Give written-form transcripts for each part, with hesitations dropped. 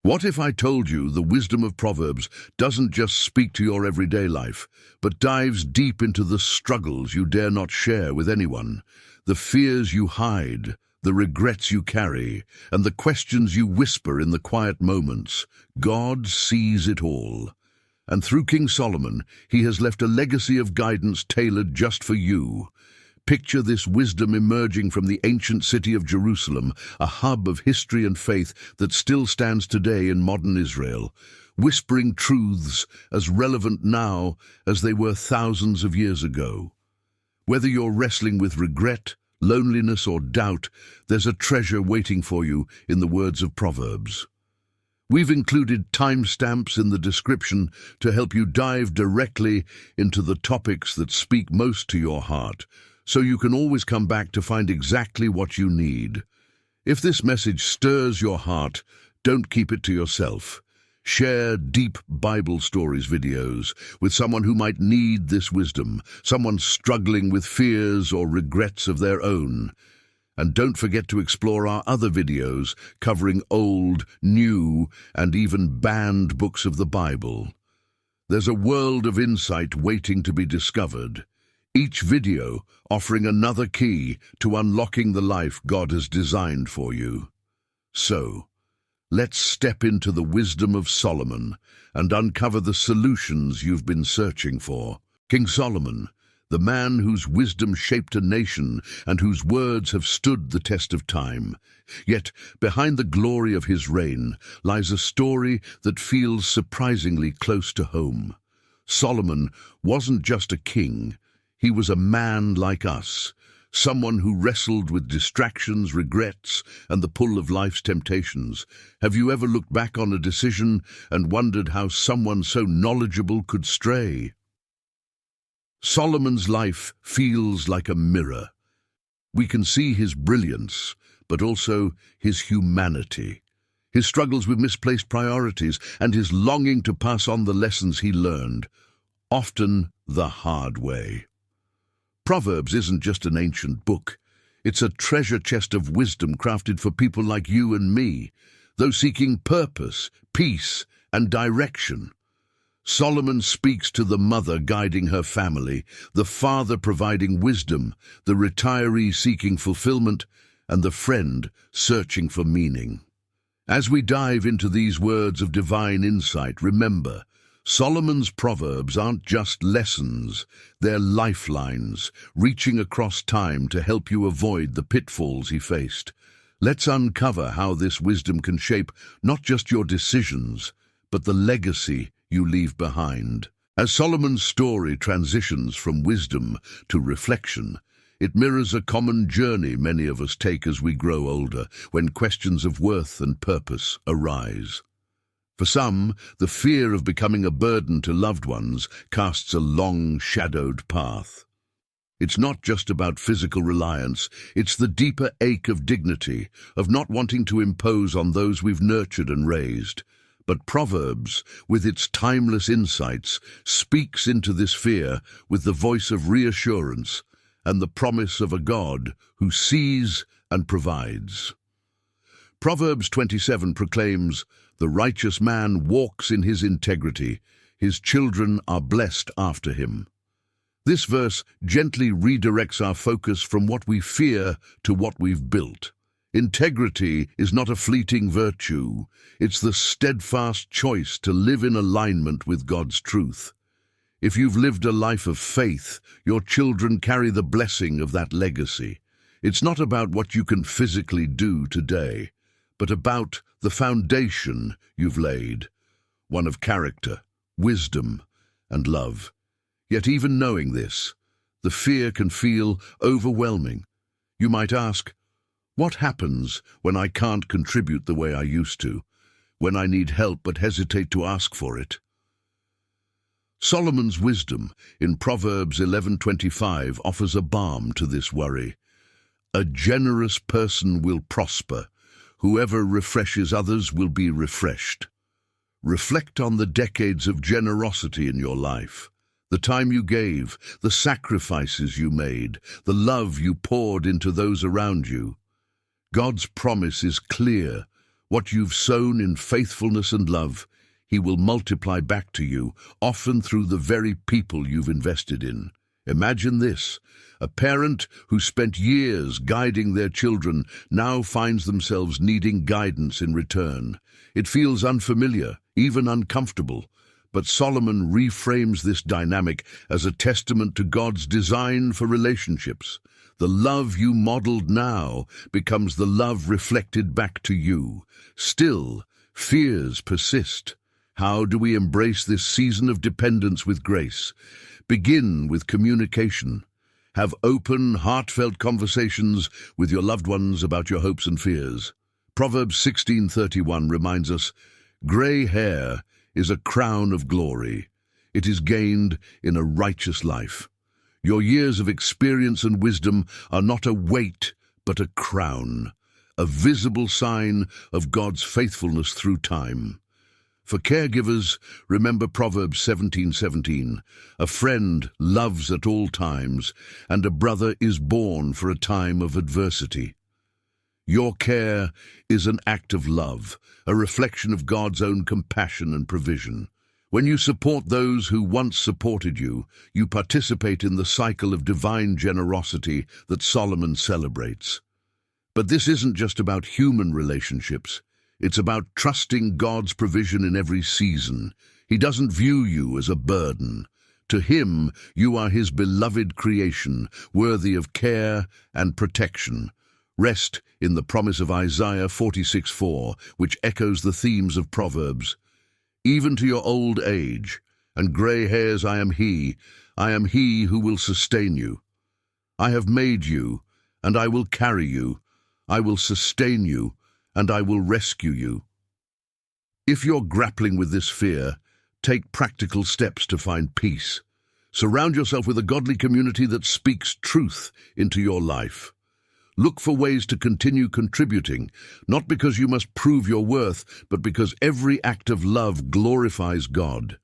What if I told you the wisdom of Proverbs doesn't just speak to your everyday life, but dives deep into the struggles you dare not share with anyone, the fears you hide, the regrets you carry, and the questions you whisper in the quiet moments? God sees it all. And through King Solomon, he has left a legacy of guidance tailored just for you. Picture this wisdom emerging from the ancient city of Jerusalem, a hub of history and faith that still stands today in modern Israel, whispering truths as relevant now as they were thousands of years ago. Whether you're wrestling with regret, loneliness, or doubt, there's a treasure waiting for you in the words of Proverbs. We've included timestamps in the description to help you dive directly into the topics that speak most to your heart, so you can always come back to find exactly what you need. If this message stirs your heart, don't keep it to yourself. Share deep Bible stories videos with someone who might need this wisdom, someone struggling with fears or regrets of their own. And don't forget to explore our other videos covering old, new, and even banned books of the Bible. There's a world of insight waiting to be discovered, each video offering another key to unlocking the life God has designed for you. So, let's step into the wisdom of Solomon and uncover the solutions you've been searching for. King Solomon, the man whose wisdom shaped a nation and whose words have stood the test of time. Yet, behind the glory of his reign lies a story that feels surprisingly close to home. Solomon wasn't just a king. He was a man like us, someone who wrestled with distractions, regrets, and the pull of life's temptations. Have you ever looked back on a decision and wondered how someone so knowledgeable could stray? Solomon's life feels like a mirror. We can see his brilliance, but also his humanity, his struggles with misplaced priorities, and his longing to pass on the lessons he learned, often the hard way. Proverbs isn't just an ancient book. It's a treasure chest of wisdom crafted for people like you and me, those seeking purpose, peace, and direction. Solomon speaks to the mother guiding her family, the father providing wisdom, the retiree seeking fulfillment, and the friend searching for meaning. As we dive into these words of divine insight, remember, Solomon's Proverbs aren't just lessons, they're lifelines, reaching across time to help you avoid the pitfalls he faced. Let's uncover how this wisdom can shape not just your decisions, but the legacy you leave behind. As Solomon's story transitions from wisdom to reflection, it mirrors a common journey many of us take as we grow older, when questions of worth and purpose arise. For some, the fear of becoming a burden to loved ones casts a long, shadowed path. It's not just about physical reliance, it's the deeper ache of dignity, of not wanting to impose on those we've nurtured and raised. But Proverbs, with its timeless insights, speaks into this fear with the voice of reassurance and the promise of a God who sees and provides. Proverbs 27 proclaims, "The righteous man walks in his integrity, his children are blessed after him." This verse gently redirects our focus from what we fear to what we've built. Integrity is not a fleeting virtue, it's the steadfast choice to live in alignment with God's truth. If you've lived a life of faith, your children carry the blessing of that legacy. It's not about what you can physically do today, but about the foundation you've laid, one of character, wisdom, and love. Yet even knowing this, the fear can feel overwhelming. You might ask, what happens when I can't contribute the way I used to, when I need help but hesitate to ask for it? Solomon's wisdom in Proverbs 11:25 offers a balm to this worry. A generous person will prosper. Whoever refreshes others will be refreshed. Reflect on the decades of generosity in your life, the time you gave, the sacrifices you made, the love you poured into those around you. God's promise is clear. What you've sown in faithfulness and love, He will multiply back to you, often through the very people you've invested in. Imagine this. A parent who spent years guiding their children now finds themselves needing guidance in return. It feels unfamiliar, even uncomfortable. But Solomon reframes this dynamic as a testament to God's design for relationships. The love you modeled now becomes the love reflected back to you. Still, fears persist. How do we embrace this season of dependence with grace? Begin with communication. Have open, heartfelt conversations with your loved ones about your hopes and fears. Proverbs 16:31 reminds us, "Gray hair is a crown of glory. It is gained in a righteous life." Your years of experience and wisdom are not a weight, but a crown, a visible sign of God's faithfulness through time. For caregivers, remember Proverbs 17:17, "A friend loves at all times, and a brother is born for a time of adversity." Your care is an act of love, a reflection of God's own compassion and provision. When you support those who once supported you, you participate in the cycle of divine generosity that Solomon celebrates. But this isn't just about human relationships. It's about trusting God's provision in every season. He doesn't view you as a burden. To Him, you are His beloved creation, worthy of care and protection. Rest in the promise of Isaiah 46:4, which echoes the themes of Proverbs. "Even to your old age and grey hairs I am He who will sustain you. I have made you, and I will carry you. I will sustain you, and I will rescue you." If you're grappling with this fear, take practical steps to find peace. Surround yourself with a godly community that speaks truth into your life. Look for ways to continue contributing, not because you must prove your worth, but because every act of love glorifies God.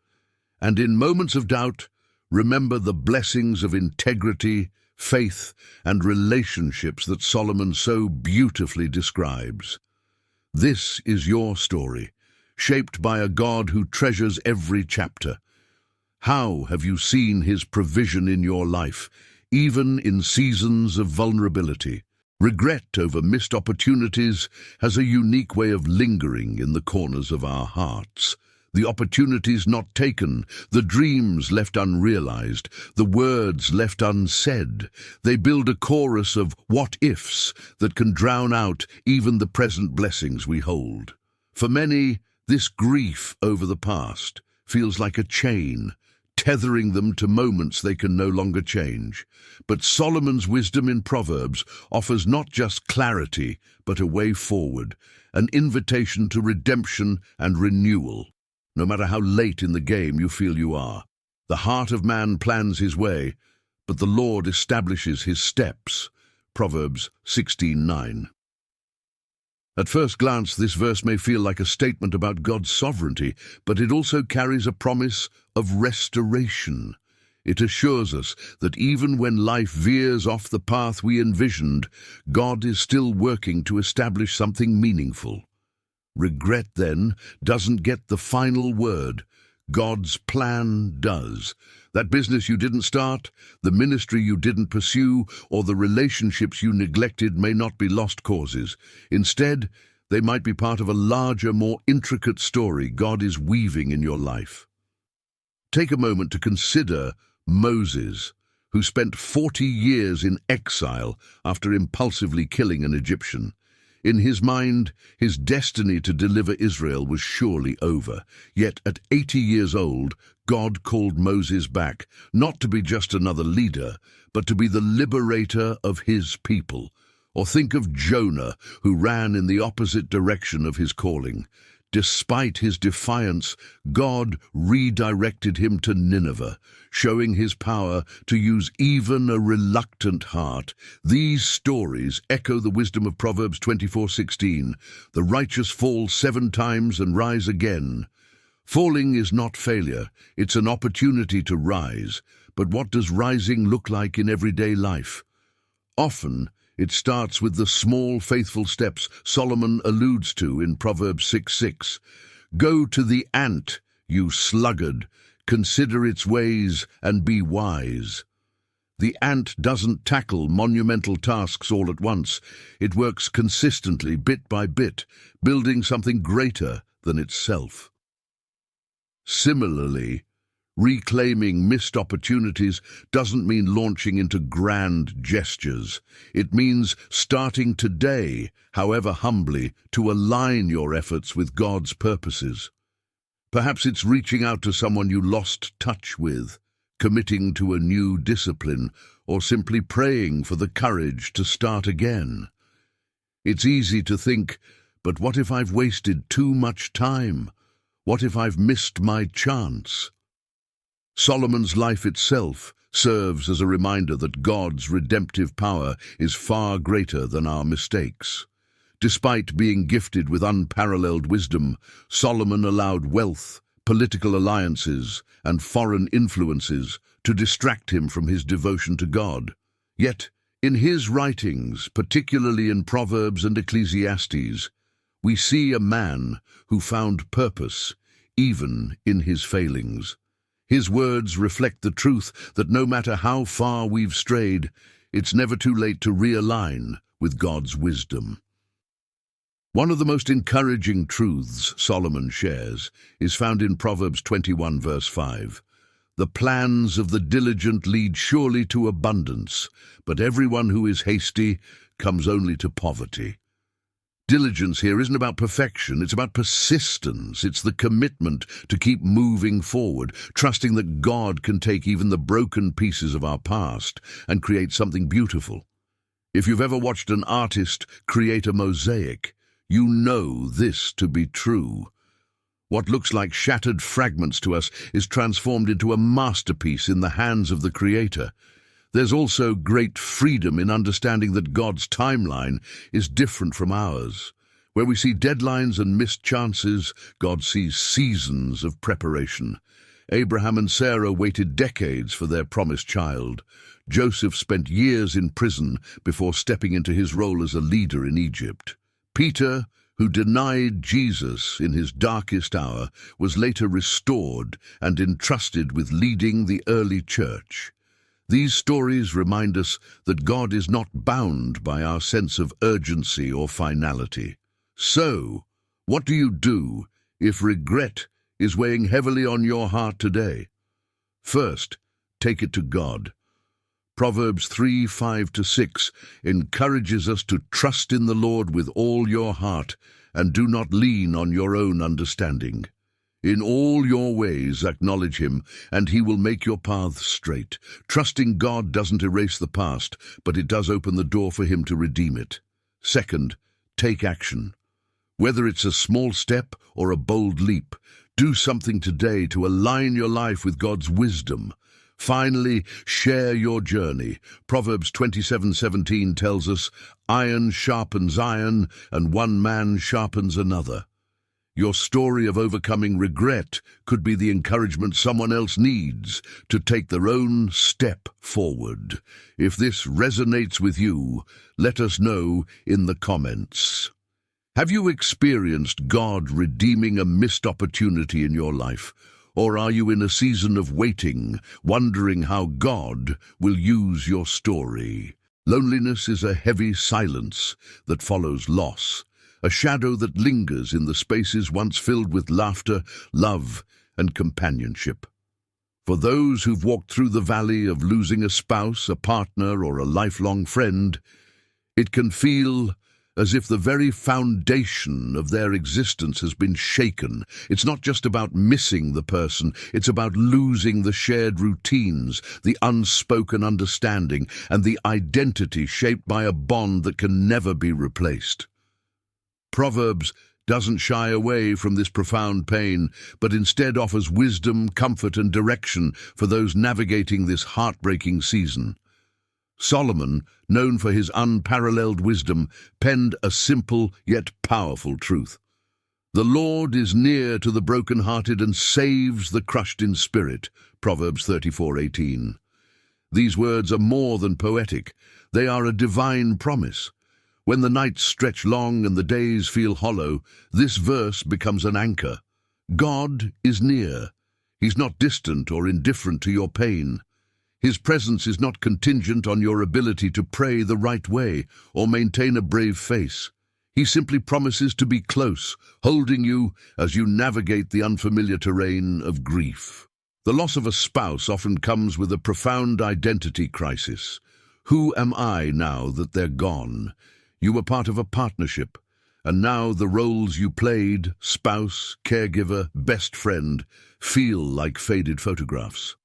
And in moments of doubt, remember the blessings of integrity, faith, and relationships that Solomon so beautifully describes. This is your story, shaped by a God who treasures every chapter. How have you seen His provision in your life, even in seasons of vulnerability? Regret over missed opportunities has a unique way of lingering in the corners of our hearts. The opportunities not taken, the dreams left unrealized, the words left unsaid. They build a chorus of what-ifs that can drown out even the present blessings we hold. For many, this grief over the past feels like a chain, tethering them to moments they can no longer change. But Solomon's wisdom in Proverbs offers not just clarity, but a way forward, an invitation to redemption and renewal. No matter how late in the game you feel you are, the heart of man plans his way, but the Lord establishes his steps. Proverbs 16:9. At first glance, this verse may feel like a statement about God's sovereignty, but it also carries a promise of restoration. It assures us that even when life veers off the path we envisioned, God is still working to establish something meaningful. Regret, then, doesn't get the final word. God's plan does. That business you didn't start, the ministry you didn't pursue, or the relationships you neglected may not be lost causes. Instead, they might be part of a larger, more intricate story God is weaving in your life. Take a moment to consider Moses, who spent 40 years in exile after impulsively killing an Egyptian. In his mind, his destiny to deliver Israel was surely over. Yet at 80 years old, God called Moses back, not to be just another leader, but to be the liberator of his people. Or think of Jonah, who ran in the opposite direction of his calling. Despite his defiance, God redirected him to Nineveh, showing his power to use even a reluctant heart. These stories echo the wisdom of Proverbs 24:16. The righteous fall 7 times and rise again. Falling is not failure, it's an opportunity to rise. But what does rising look like in everyday life? Often, It starts with the small, faithful steps Solomon alludes to in Proverbs 6:6. Go to the ant, you sluggard, consider its ways and be wise. The ant doesn't tackle monumental tasks all at once. It works consistently, bit by bit, building something greater than itself. Similarly, reclaiming missed opportunities doesn't mean launching into grand gestures. It means starting today, however humbly, to align your efforts with God's purposes. Perhaps it's reaching out to someone you lost touch with, committing to a new discipline, or simply praying for the courage to start again. It's easy to think, but what if I've wasted too much time? What if I've missed my chance? Solomon's life itself serves as a reminder that God's redemptive power is far greater than our mistakes. Despite being gifted with unparalleled wisdom, Solomon allowed wealth, political alliances, and foreign influences to distract him from his devotion to God. Yet, in his writings, particularly in Proverbs and Ecclesiastes, we see a man who found purpose even in his failings. His words reflect the truth that no matter how far we've strayed, it's never too late to realign with God's wisdom. One of the most encouraging truths Solomon shares is found in Proverbs 21 verse 5. The plans of the diligent lead surely to abundance, but everyone who is hasty comes only to poverty. Diligence here isn't about perfection, it's about persistence. It's the commitment to keep moving forward, trusting that God can take even the broken pieces of our past and create something beautiful. If you've ever watched an artist create a mosaic, you know this to be true. What looks like shattered fragments to us is transformed into a masterpiece in the hands of the Creator. There's also great freedom in understanding that God's timeline is different from ours. Where we see deadlines and missed chances, God sees seasons of preparation. Abraham and Sarah waited decades for their promised child. Joseph spent years in prison before stepping into his role as a leader in Egypt. Peter, who denied Jesus in his darkest hour, was later restored and entrusted with leading the early church. These stories remind us that God is not bound by our sense of urgency or finality. So, what do you do if regret is weighing heavily on your heart today? First, take it to God. Proverbs 3:5-6 encourages us to trust in the Lord with all your heart and do not lean on your own understanding. In all your ways acknowledge him, and he will make your paths straight. Trusting God doesn't erase the past, but it does open the door for him to redeem it. Second, take action. Whether it's a small step or a bold leap, do something today to align your life with God's wisdom. Finally, share your journey. Proverbs 27:17 tells us, "Iron sharpens iron, and one man sharpens another." Your story of overcoming regret could be the encouragement someone else needs to take their own step forward. If this resonates with you, let us know in the comments. Have you experienced God redeeming a missed opportunity in your life? Or are you in a season of waiting, wondering how God will use your story? Loneliness is a heavy silence that follows loss, a shadow that lingers in the spaces once filled with laughter, love, and companionship. For those who've walked through the valley of losing a spouse, a partner, or a lifelong friend, it can feel as if the very foundation of their existence has been shaken. It's not just about missing the person, it's about losing the shared routines, the unspoken understanding, and the identity shaped by a bond that can never be replaced. Proverbs doesn't shy away from this profound pain, but instead offers wisdom, comfort, and direction for those navigating this heartbreaking season. Solomon, known for his unparalleled wisdom, penned a simple yet powerful truth. The Lord is near to the brokenhearted and saves the crushed in spirit. Proverbs 34:18. These words are more than poetic. They are a divine promise. When the nights stretch long and the days feel hollow, this verse becomes an anchor. God is near. He's not distant or indifferent to your pain. His presence is not contingent on your ability to pray the right way or maintain a brave face. He simply promises to be close, holding you as you navigate the unfamiliar terrain of grief. The loss of a spouse often comes with a profound identity crisis. Who am I now that they're gone? You were part of a partnership, and now the roles you played, spouse, caregiver, best friend, feel like faded photographs.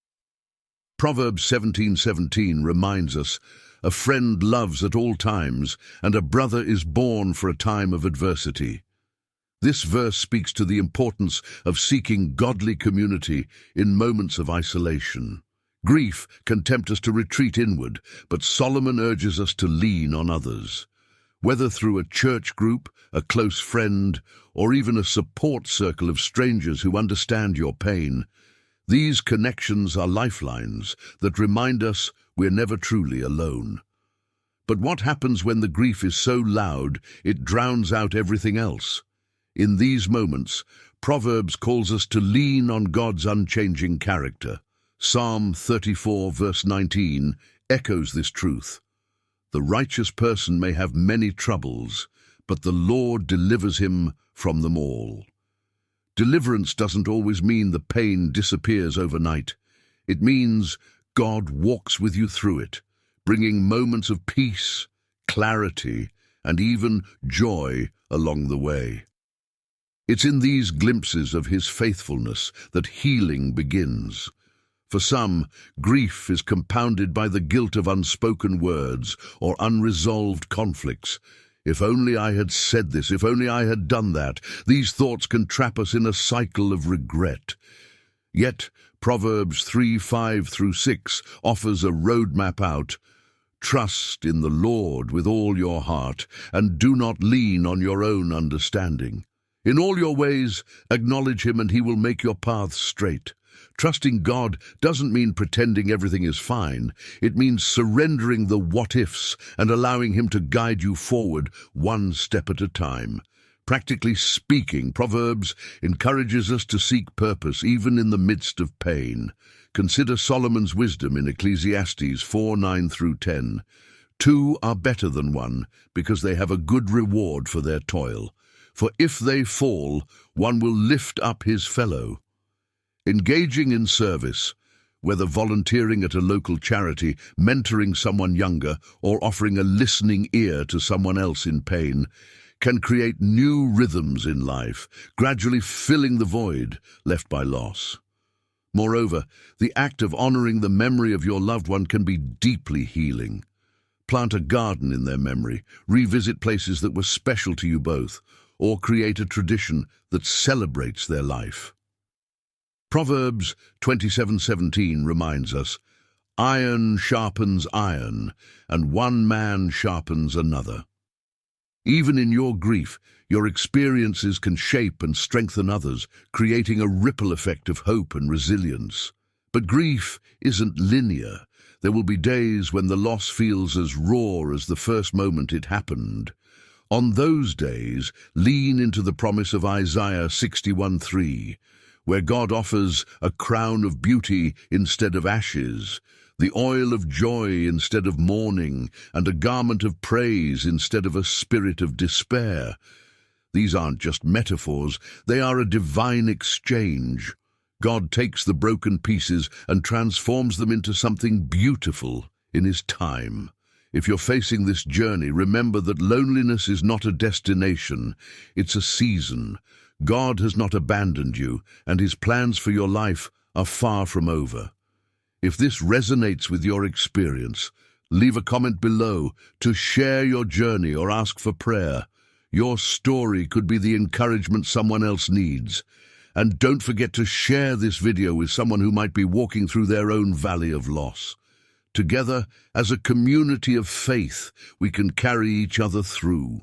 Proverbs 17:17 reminds us, "A friend loves at all times, and a brother is born for a time of adversity." This verse speaks to the importance of seeking godly community in moments of isolation. Grief can tempt us to retreat inward, but Solomon urges us to lean on others. Whether through a church group, a close friend, or even a support circle of strangers who understand your pain, these connections are lifelines that remind us we're never truly alone. But what happens when the grief is so loud it drowns out everything else? In these moments, Proverbs calls us to lean on God's unchanging character. Psalm 34, verse 19, echoes this truth. "The righteous person may have many troubles, but the Lord delivers him from them all." Deliverance doesn't always mean the pain disappears overnight. It means God walks with you through it, bringing moments of peace, clarity, and even joy along the way. It's in these glimpses of his faithfulness that healing begins. For some, grief is compounded by the guilt of unspoken words or unresolved conflicts. If only I had said this, if only I had done that. These thoughts can trap us in a cycle of regret. Yet, Proverbs 3:5-6 offers a roadmap out. "Trust in the Lord with all your heart, and do not lean on your own understanding. In all your ways, acknowledge him, and he will make your paths straight." Trusting God doesn't mean pretending everything is fine. It means surrendering the what-ifs and allowing him to guide you forward one step at a time. Practically speaking, Proverbs encourages us to seek purpose even in the midst of pain. Consider Solomon's wisdom in Ecclesiastes 4:9-10. "Two are better than one, because they have a good reward for their toil. For if they fall, one will lift up his fellow." Engaging in service, whether volunteering at a local charity, mentoring someone younger, or offering a listening ear to someone else in pain, can create new rhythms in life, gradually filling the void left by loss. Moreover, the act of honoring the memory of your loved one can be deeply healing. Plant a garden in their memory, revisit places that were special to you both, or create a tradition that celebrates their life. Proverbs 27:17 reminds us, "Iron sharpens iron, and one man sharpens another." Even in your grief, your experiences can shape and strengthen others, creating a ripple effect of hope and resilience. But grief isn't linear. There will be days when the loss feels as raw as the first moment it happened. On those days, lean into the promise of Isaiah 61:3, where God offers a crown of beauty instead of ashes, the oil of joy instead of mourning, and a garment of praise instead of a spirit of despair. These aren't just metaphors, they are a divine exchange. God takes the broken pieces and transforms them into something beautiful in his time. If you're facing this journey, remember that loneliness is not a destination, it's a season. God has not abandoned you, and his plans for your life are far from over. If this resonates with your experience, leave a comment below to share your journey or ask for prayer. Your story could be the encouragement someone else needs. And don't forget to share this video with someone who might be walking through their own valley of loss. Together, as a community of faith, we can carry each other through.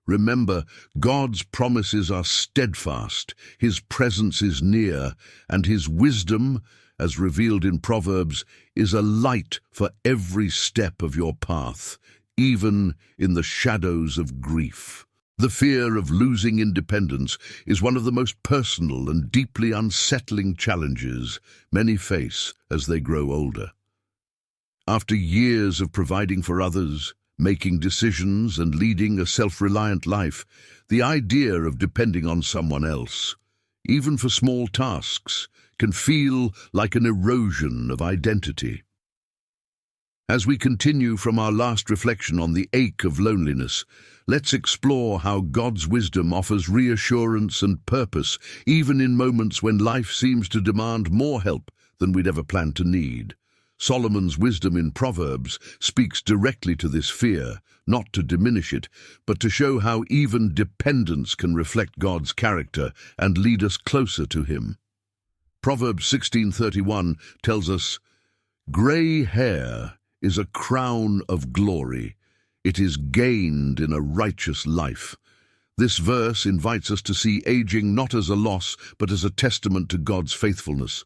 Remember, God's promises are steadfast, his presence is near, and his wisdom as revealed in Proverbs, is a light for every step of your path, even in the shadows of grief. The fear of losing independence is one of the most personal and deeply unsettling challenges many face as they grow older. After years of providing for others, making decisions and leading a self-reliant life, the idea of depending on someone else, even for small tasks, can feel like an erosion of identity. As we continue from our last reflection on the ache of loneliness, let's explore how God's wisdom offers reassurance and purpose, even in moments when life seems to demand more help than we'd ever planned to need. Solomon's wisdom in Proverbs speaks directly to this fear, not to diminish it, but to show how even dependence can reflect God's character and lead us closer to Him. Proverbs 16:31 tells us, "Grey hair is a crown of glory. It is gained in a righteous life." This verse invites us to see aging not as a loss, but as a testament to God's faithfulness.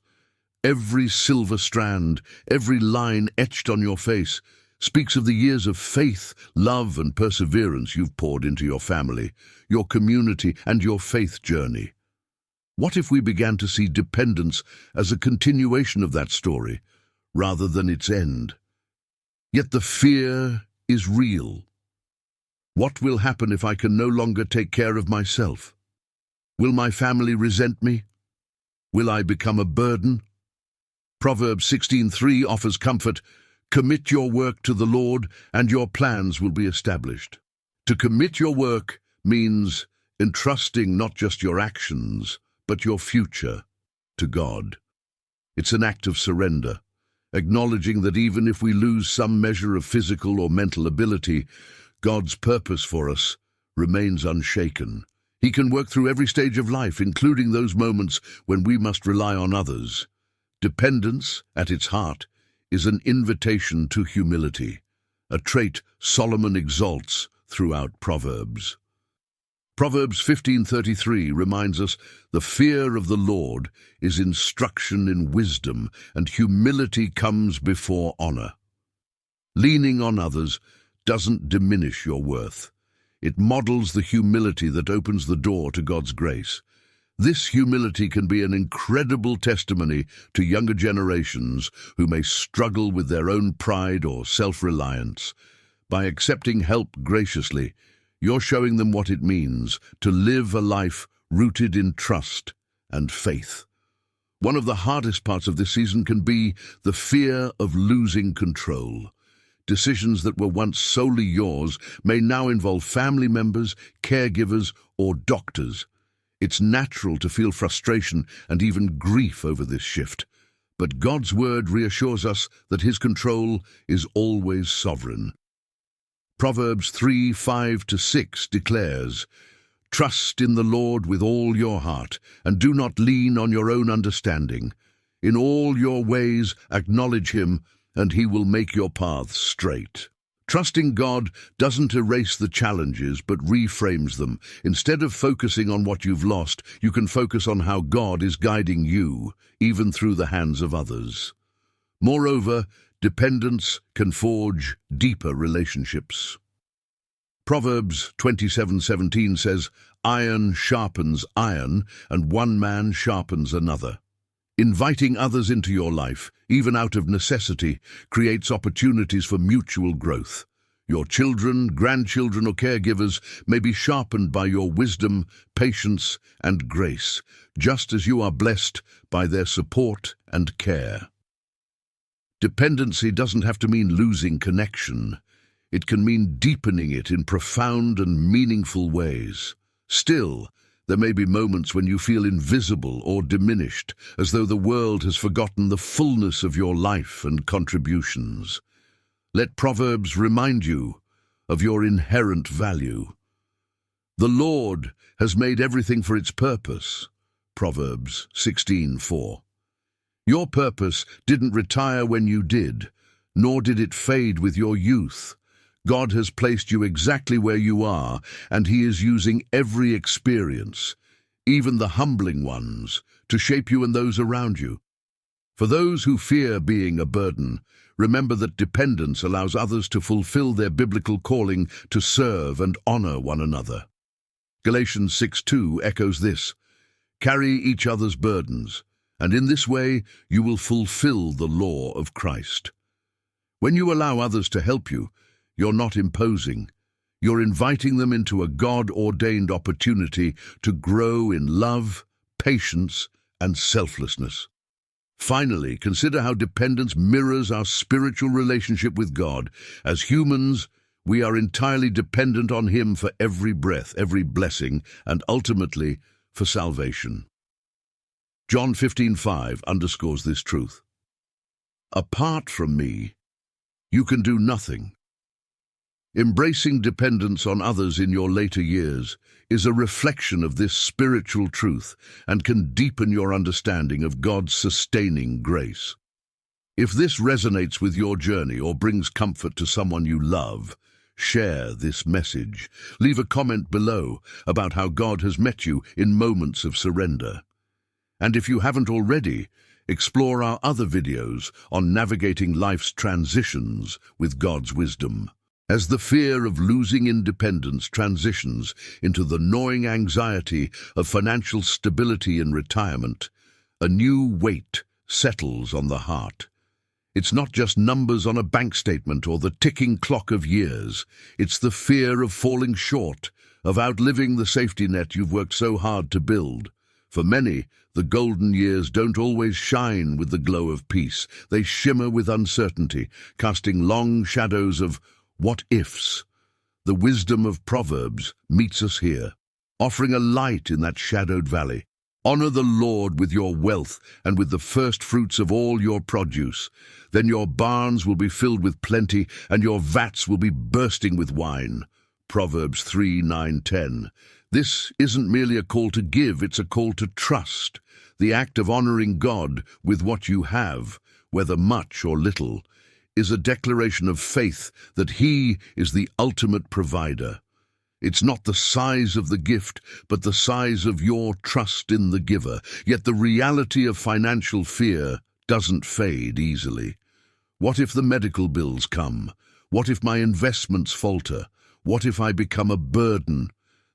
Every silver strand, every line etched on your face, speaks of the years of faith, love, and perseverance you've poured into your family, your community, and your faith journey. What if we began to see dependence as a continuation of that story, rather than its end? Yet the fear is real. What will happen if I can no longer take care of myself? Will my family resent me? Will I become a burden? Proverbs 16:3 offers comfort. Commit your work to the Lord, and your plans will be established. To commit your work means entrusting not just your actions, but your future to God. It's an act of surrender, acknowledging that even if we lose some measure of physical or mental ability, God's purpose for us remains unshaken. He can work through every stage of life, including those moments when we must rely on others. Dependence, at its heart, is an invitation to humility, a trait Solomon exalts throughout Proverbs. Proverbs 15:33 reminds us the fear of the Lord is instruction in wisdom, and humility comes before honor. Leaning on others doesn't diminish your worth. It models the humility that opens the door to God's grace. This humility can be an incredible testimony to younger generations who may struggle with their own pride or self-reliance. By accepting help graciously, you're showing them what it means to live a life rooted in trust and faith. One of the hardest parts of this season can be the fear of losing control. Decisions that were once solely yours may now involve family members, caregivers, or doctors. It's natural to feel frustration and even grief over this shift, but God's word reassures us that His control is always sovereign. Proverbs 3:5-6 declares, "Trust in the Lord with all your heart, and do not lean on your own understanding. In all your ways acknowledge Him, and He will make your paths straight." Trusting God doesn't erase the challenges, but reframes them. Instead of focusing on what you've lost, you can focus on how God is guiding you, even through the hands of others. Moreover, dependence can forge deeper relationships. Proverbs 27:17 says, "Iron sharpens iron, and one man sharpens another." Inviting others into your life, even out of necessity, creates opportunities for mutual growth. Your children, grandchildren, or caregivers may be sharpened by your wisdom, patience, and grace, just as you are blessed by their support and care. Dependency doesn't have to mean losing connection. It can mean deepening it in profound and meaningful ways. Still, there may be moments when you feel invisible or diminished, as though the world has forgotten the fullness of your life and contributions. Let Proverbs remind you of your inherent value. The Lord has made everything for its purpose. Proverbs 16:4. Your purpose didn't retire when you did, nor did it fade with your youth. God has placed you exactly where you are, and He is using every experience, even the humbling ones, to shape you and those around you. For those who fear being a burden, remember that dependence allows others to fulfill their biblical calling to serve and honor one another. Galatians 6:2 echoes this: "Carry each other's burdens, and in this way you will fulfill the law of Christ." When you allow others to help you, you're not imposing. You're inviting them into a God-ordained opportunity to grow in love, patience, and selflessness. Finally, consider how dependence mirrors our spiritual relationship with God. As humans, we are entirely dependent on Him for every breath, every blessing, and ultimately for salvation. John 15:5 underscores this truth. Apart from me, you can do nothing. Embracing dependence on others in your later years is a reflection of this spiritual truth and can deepen your understanding of God's sustaining grace. If this resonates with your journey or brings comfort to someone you love, share this message. Leave a comment below about how God has met you in moments of surrender. And if you haven't already, explore our other videos on navigating life's transitions with God's wisdom. As the fear of losing independence transitions into the gnawing anxiety of financial stability in retirement, a new weight settles on the heart. It's not just numbers on a bank statement or the ticking clock of years. It's the fear of falling short, of outliving the safety net you've worked so hard to build. For many, the golden years don't always shine with the glow of peace. They shimmer with uncertainty, casting long shadows of what-ifs. The wisdom of Proverbs meets us here, offering a light in that shadowed valley. Honor the Lord with your wealth and with the first fruits of all your produce. Then your barns will be filled with plenty, and your vats will be bursting with wine. Proverbs 3:9-10. This isn't merely a call to give, it's a call to trust. The act of honoring God with what you have, whether much or little, is a declaration of faith that He is the ultimate provider. It's not the size of the gift, but the size of your trust in the giver. Yet the reality of financial fear doesn't fade easily. What if the medical bills come? What if my investments falter? What if I become a burden?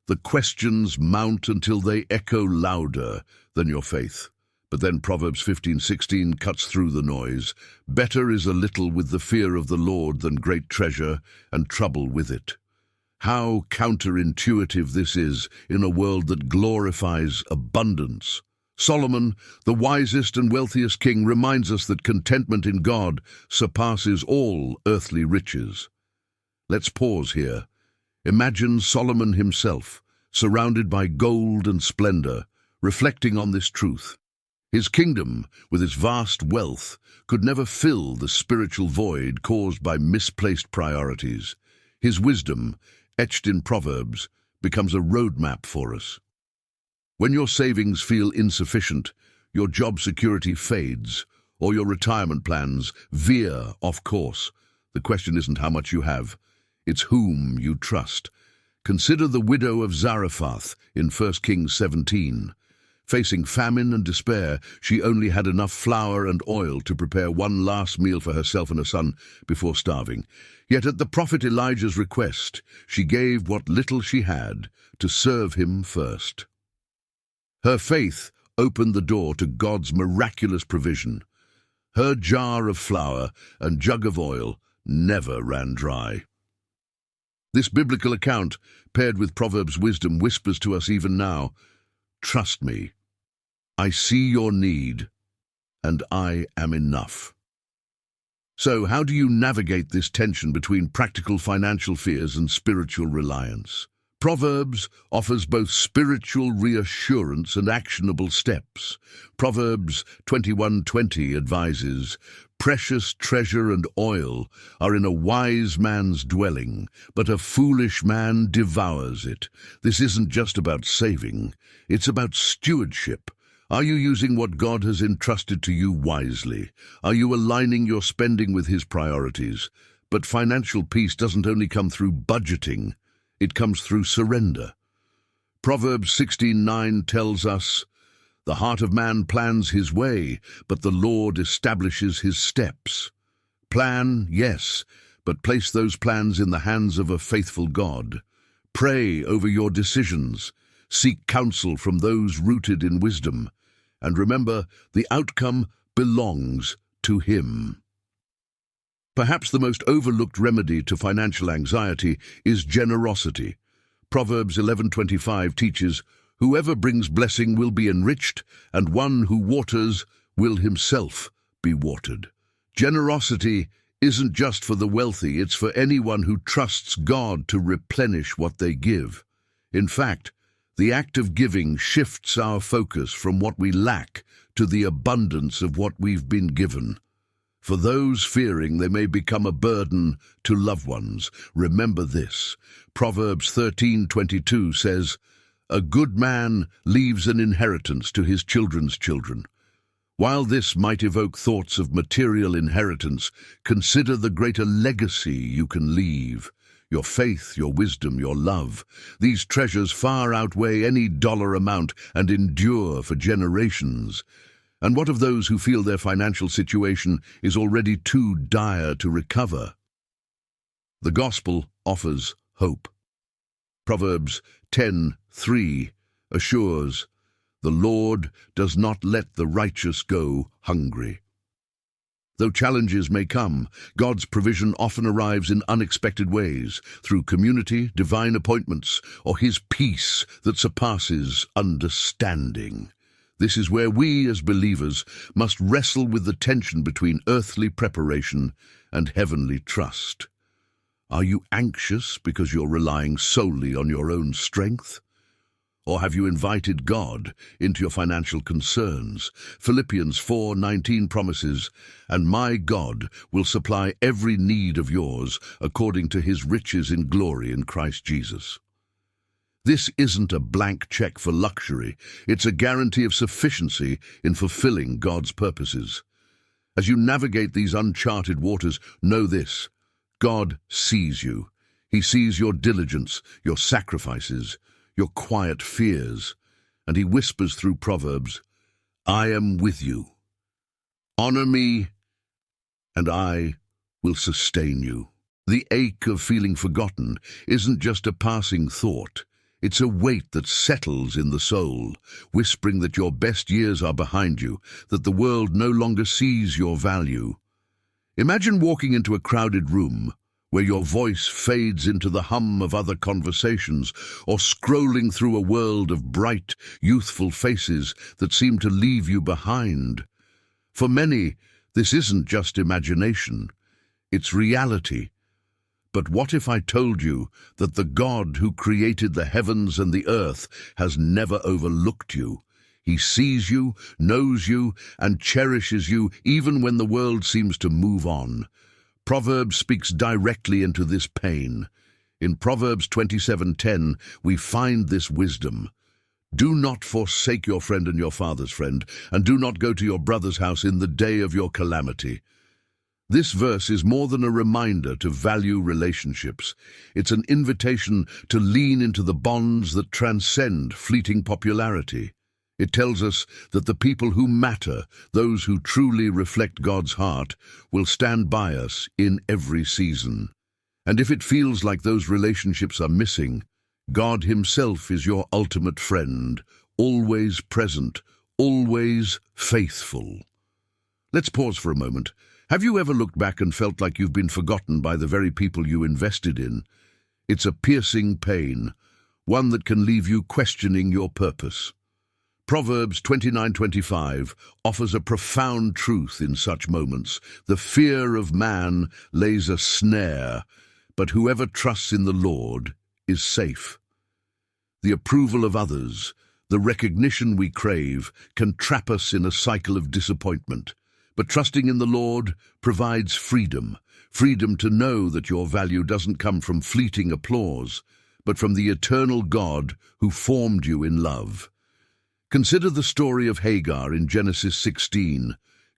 The questions mount until they echo louder than your faith. But then Proverbs 15:16 cuts through the noise. Better is a little with the fear of the Lord than great treasure and trouble with it. How counterintuitive this is in a world that glorifies abundance. Solomon, the wisest and wealthiest king, reminds us that contentment in God surpasses all earthly riches. Let's pause here. Imagine Solomon himself, surrounded by gold and splendor, reflecting on this truth. His kingdom, with its vast wealth, could never fill the spiritual void caused by misplaced priorities. His wisdom, etched in Proverbs, becomes a roadmap for us. When your savings feel insufficient, your job security fades, or your retirement plans veer off course, the question isn't how much you have, it's whom you trust. Consider the widow of Zarephath in 1 Kings 17. Facing famine and despair, she only had enough flour and oil to prepare one last meal for herself and her son before starving. Yet at the prophet Elijah's request, she gave what little she had to serve him first. Her faith opened the door to God's miraculous provision. Her jar of flour and jug of oil never ran dry. This biblical account, paired with Proverbs' wisdom, whispers to us even now, "Trust me. I see your need, and I am enough." So, how do you navigate this tension between practical financial fears and spiritual reliance? Proverbs offers both spiritual reassurance and actionable steps. Proverbs 21:20 advises, "Precious treasure and oil are in a wise man's dwelling, but a foolish man devours it." This isn't just about saving, it's about stewardship. Are you using what God has entrusted to you wisely? Are you aligning your spending with His priorities? But financial peace doesn't only come through budgeting, it comes through surrender. Proverbs 16:9 tells us, The heart of man plans his way, but the Lord establishes his steps. Plan, yes, but place those plans in the hands of a faithful God. Pray over your decisions. Seek counsel from those rooted in wisdom. And remember, the outcome belongs to Him. Perhaps the most overlooked remedy to financial anxiety is generosity. Proverbs 11:25 teaches, "Whoever brings blessing will be enriched, and one who waters will himself be watered." Generosity isn't just for the wealthy, it's for anyone who trusts God to replenish what they give. In fact, the act of giving shifts our focus from what we lack to the abundance of what we've been given. For those fearing they may become a burden to loved ones, remember this. Proverbs 13:22 says, "A good man leaves an inheritance to his children's children." While this might evoke thoughts of material inheritance, consider the greater legacy you can leave. Your faith, your wisdom, your love. These treasures far outweigh any dollar amount and endure for generations. And what of those who feel their financial situation is already too dire to recover? The gospel offers hope. Proverbs 10:3 assures, "The Lord does not let the righteous go hungry." Though challenges may come, God's provision often arrives in unexpected ways, through community, divine appointments, or His peace that surpasses understanding. This is where we, as believers, must wrestle with the tension between earthly preparation and heavenly trust. Are you anxious because you're relying solely on your own strength? Or have you invited God into your financial concerns? Philippians 4:19 promises, "And my God will supply every need of yours according to His riches in glory in Christ Jesus." This isn't a blank check for luxury, it's a guarantee of sufficiency in fulfilling God's purposes. As you navigate these uncharted waters, know this: God sees you. He sees your diligence, your sacrifices, your quiet fears, and He whispers through Proverbs, "I am with you. Honor me, and I will sustain you." The ache of feeling forgotten isn't just a passing thought. It's a weight that settles in the soul, whispering that your best years are behind you, that the world no longer sees your value. Imagine walking into a crowded room where your voice fades into the hum of other conversations, or scrolling through a world of bright, youthful faces that seem to leave you behind. For many, this isn't just imagination, it's reality. But what if I told you that the God who created the heavens and the earth has never overlooked you? He sees you, knows you, and cherishes you even when the world seems to move on. Proverbs speaks directly into this pain. In Proverbs 27:10, we find this wisdom. "Do not forsake your friend and your father's friend, and do not go to your brother's house in the day of your calamity." This verse is more than a reminder to value relationships. It's an invitation to lean into the bonds that transcend fleeting popularity. It tells us that the people who matter, those who truly reflect God's heart, will stand by us in every season. And if it feels like those relationships are missing, God Himself is your ultimate friend, always present, always faithful. Let's pause for a moment. Have you ever looked back and felt like you've been forgotten by the very people you invested in? It's a piercing pain, one that can leave you questioning your purpose. Proverbs 29:25 offers a profound truth in such moments. The fear of man lays a snare, but whoever trusts in the Lord is safe. The approval of others, the recognition we crave, can trap us in a cycle of disappointment. But trusting in the Lord provides freedom, freedom to know that your value doesn't come from fleeting applause, but from the eternal God who formed you in love. Consider the story of Hagar in Genesis 16.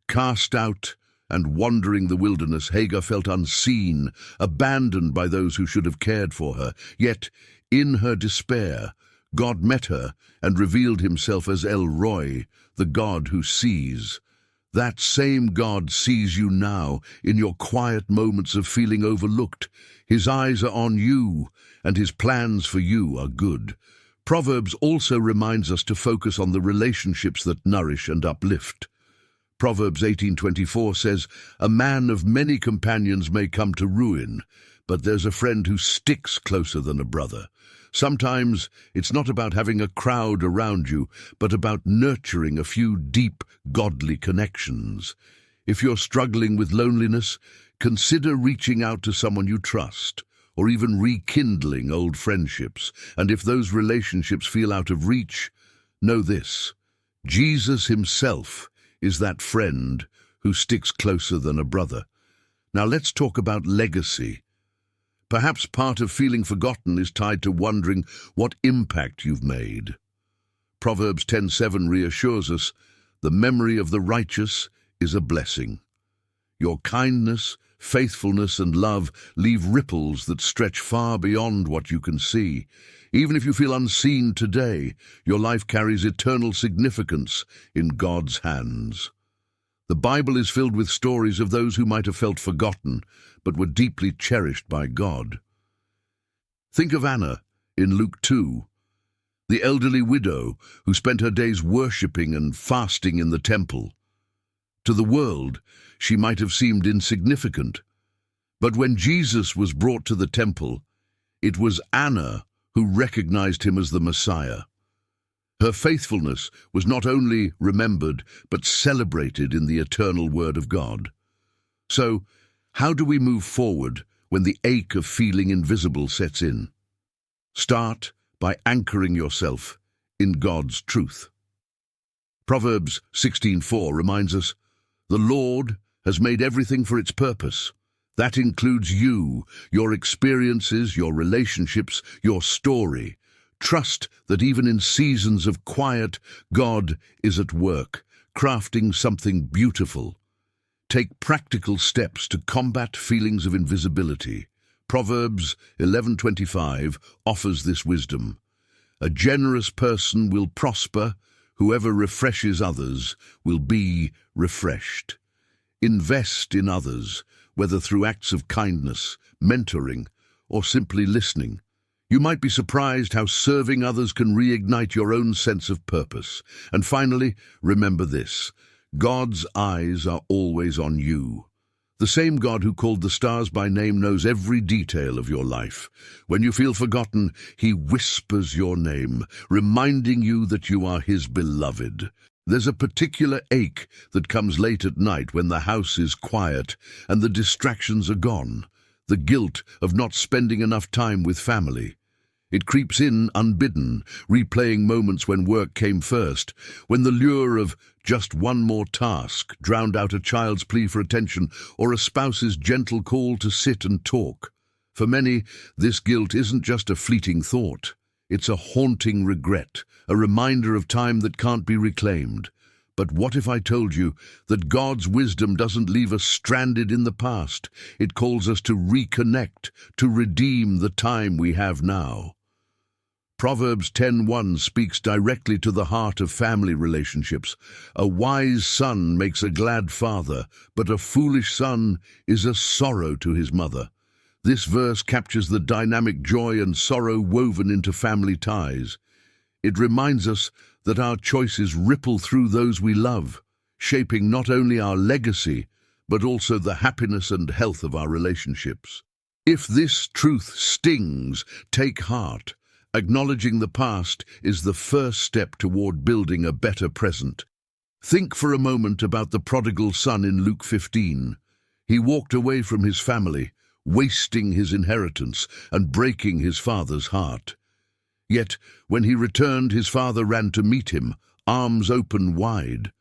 Cast out and wandering the wilderness, Hagar felt unseen, abandoned by those who should have cared for her. Yet, in her despair, God met her and revealed himself as El Roi, the God who sees. That same God sees you now in your quiet moments of feeling overlooked. His eyes are on you, and his plans for you are good. Proverbs also reminds us to focus on the relationships that nourish and uplift. Proverbs 18:24 says, "A man of many companions may come to ruin, but there's a friend who sticks closer than a brother." Sometimes it's not about having a crowd around you, but about nurturing a few deep, godly connections. If you're struggling with loneliness, consider reaching out to someone you trust, or even rekindling old friendships. And if those relationships feel out of reach, know this: Jesus himself is that friend who sticks closer than a brother. Now let's talk about legacy. Perhaps part of feeling forgotten is tied to wondering what impact you've made. Proverbs 10:7 reassures us, "The memory of the righteous is a blessing." Your kindness, faithfulness, and love leave ripples that stretch far beyond what you can see. Even if you feel unseen today, your life carries eternal significance in God's hands. The Bible is filled with stories of those who might have felt forgotten, but were deeply cherished by God. Think of Anna in Luke 2, the elderly widow who spent her days worshipping and fasting in the temple. To the world, she might have seemed insignificant, but when Jesus was brought to the temple, it was Anna who recognized him as the Messiah. Her faithfulness was not only remembered, but celebrated in the eternal Word of God. So, how do we move forward when the ache of feeling invisible sets in? Start by anchoring yourself in God's truth. Proverbs 16:4 reminds us, "The Lord has made everything for its purpose." That includes you, your experiences, your relationships, your story. Trust that even in seasons of quiet, God is at work, crafting something beautiful. Take practical steps to combat feelings of invisibility. Proverbs 11:25 offers this wisdom. "A generous person will prosper. Whoever refreshes others will be refreshed." Invest in others, whether through acts of kindness, mentoring, or simply listening. You might be surprised how serving others can reignite your own sense of purpose. And finally, remember this: God's eyes are always on you. The same God who called the stars by name knows every detail of your life. When you feel forgotten, he whispers your name, reminding you that you are his beloved. There's a particular ache that comes late at night when the house is quiet and the distractions are gone. The guilt of not spending enough time with family. It creeps in unbidden, replaying moments when work came first, when the lure of just one more task drowned out a child's plea for attention or a spouse's gentle call to sit and talk. For many, this guilt isn't just a fleeting thought. It's a haunting regret, a reminder of time that can't be reclaimed. But what if I told you that God's wisdom doesn't leave us stranded in the past? It calls us to reconnect, to redeem the time we have now. Proverbs 10:1 speaks directly to the heart of family relationships. "A wise son makes a glad father, but a foolish son is a sorrow to his mother." This verse captures the dynamic joy and sorrow woven into family ties. It reminds us that our choices ripple through those we love, shaping not only our legacy, but also the happiness and health of our relationships. If this truth stings, take heart. Acknowledging the past is the first step toward building a better present. Think for a moment about the prodigal son in Luke 15. He walked away from his family, wasting his inheritance and breaking his father's heart. Yet, when he returned, his father ran to meet him, arms open wide.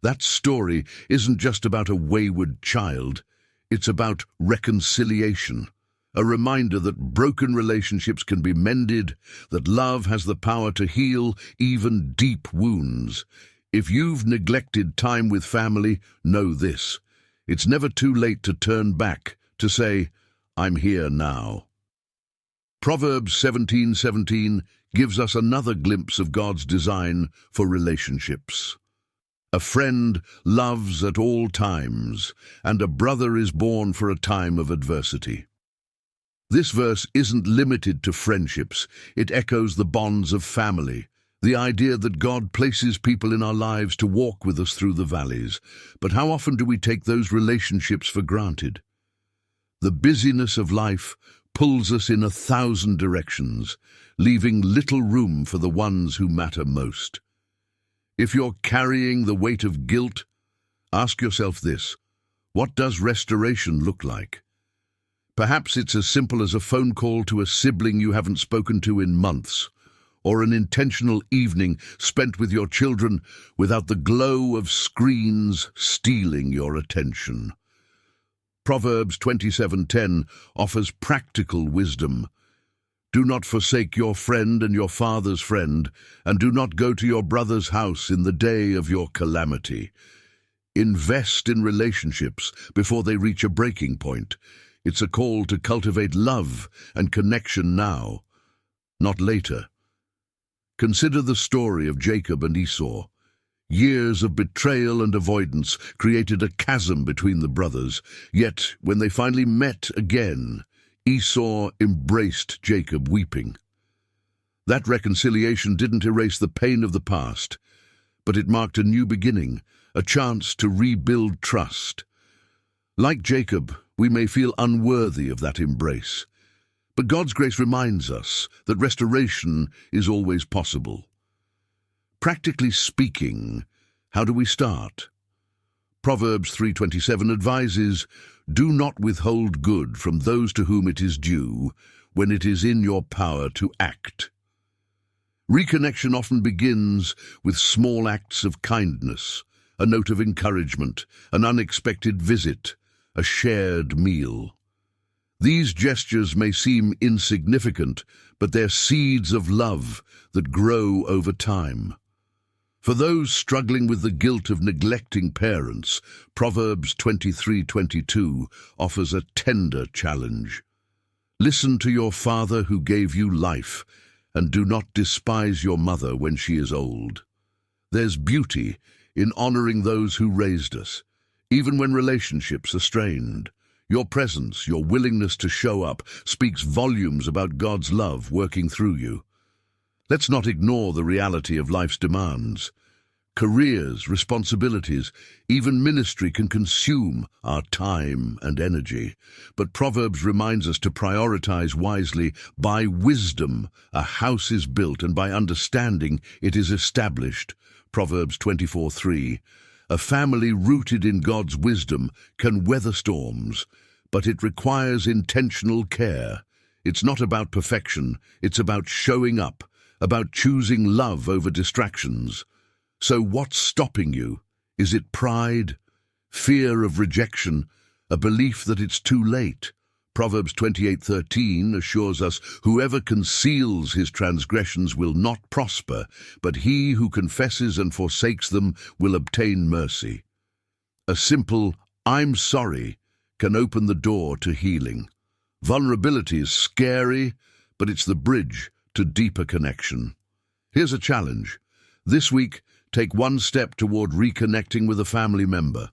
That story isn't just about a wayward child. It's about reconciliation. A reminder that broken relationships can be mended, that love has the power to heal even deep wounds. If you've neglected time with family, know this: it's never too late to turn back, to say, "I'm here now." Proverbs 17:17 gives us another glimpse of God's design for relationships. A friend loves at all times, and a brother is born for a time of adversity. This verse isn't limited to friendships. It echoes the bonds of family, the idea that God places people in our lives to walk with us through the valleys. But how often do we take those relationships for granted? The busyness of life pulls us in 1,000 directions, leaving little room for the ones who matter most. If you're carrying the weight of guilt, ask yourself this: what does restoration look like? Perhaps it's as simple as a phone call to a sibling you haven't spoken to in months, or an intentional evening spent with your children without the glow of screens stealing your attention. Proverbs 27:10 offers practical wisdom. Do not forsake your friend and your father's friend, and do not go to your brother's house in the day of your calamity. Invest in relationships before they reach a breaking point. It's a call to cultivate love and connection now, not later. Consider the story of Jacob and Esau. Years of betrayal and avoidance created a chasm between the brothers, yet when they finally met again, Esau embraced Jacob weeping. That reconciliation didn't erase the pain of the past, but it marked a new beginning, a chance to rebuild trust. Like Jacob, we may feel unworthy of that embrace, but God's grace reminds us that restoration is always possible. Practically speaking, how do we start? Proverbs 3:27 advises, "Do not withhold good from those to whom it is due, when it is in your power to act." Reconnection often begins with small acts of kindness, a note of encouragement, an unexpected visit, a shared meal. These gestures may seem insignificant, but they're seeds of love that grow over time. For those struggling with the guilt of neglecting parents, Proverbs 23:22 offers a tender challenge. Listen to your father who gave you life, and do not despise your mother when she is old. There's beauty in honoring those who raised us, even when relationships are strained. Your presence, your willingness to show up, speaks volumes about God's love working through you. Let's not ignore the reality of life's demands. Careers, responsibilities, even ministry can consume our time and energy. But Proverbs reminds us to prioritize wisely. By wisdom, a house is built, and by understanding, it is established. Proverbs 24:3. A family rooted in God's wisdom can weather storms, but it requires intentional care. It's not about perfection, it's about showing up, about choosing love over distractions. So what's stopping you? Is it pride, fear of rejection, a belief that it's too late? Proverbs 28:13 assures us, "Whoever conceals his transgressions will not prosper, but he who confesses and forsakes them will obtain mercy." A simple, "I'm sorry," can open the door to healing. Vulnerability is scary, but it's the bridge to deeper connection. Here's a challenge. This week, take one step toward reconnecting with a family member.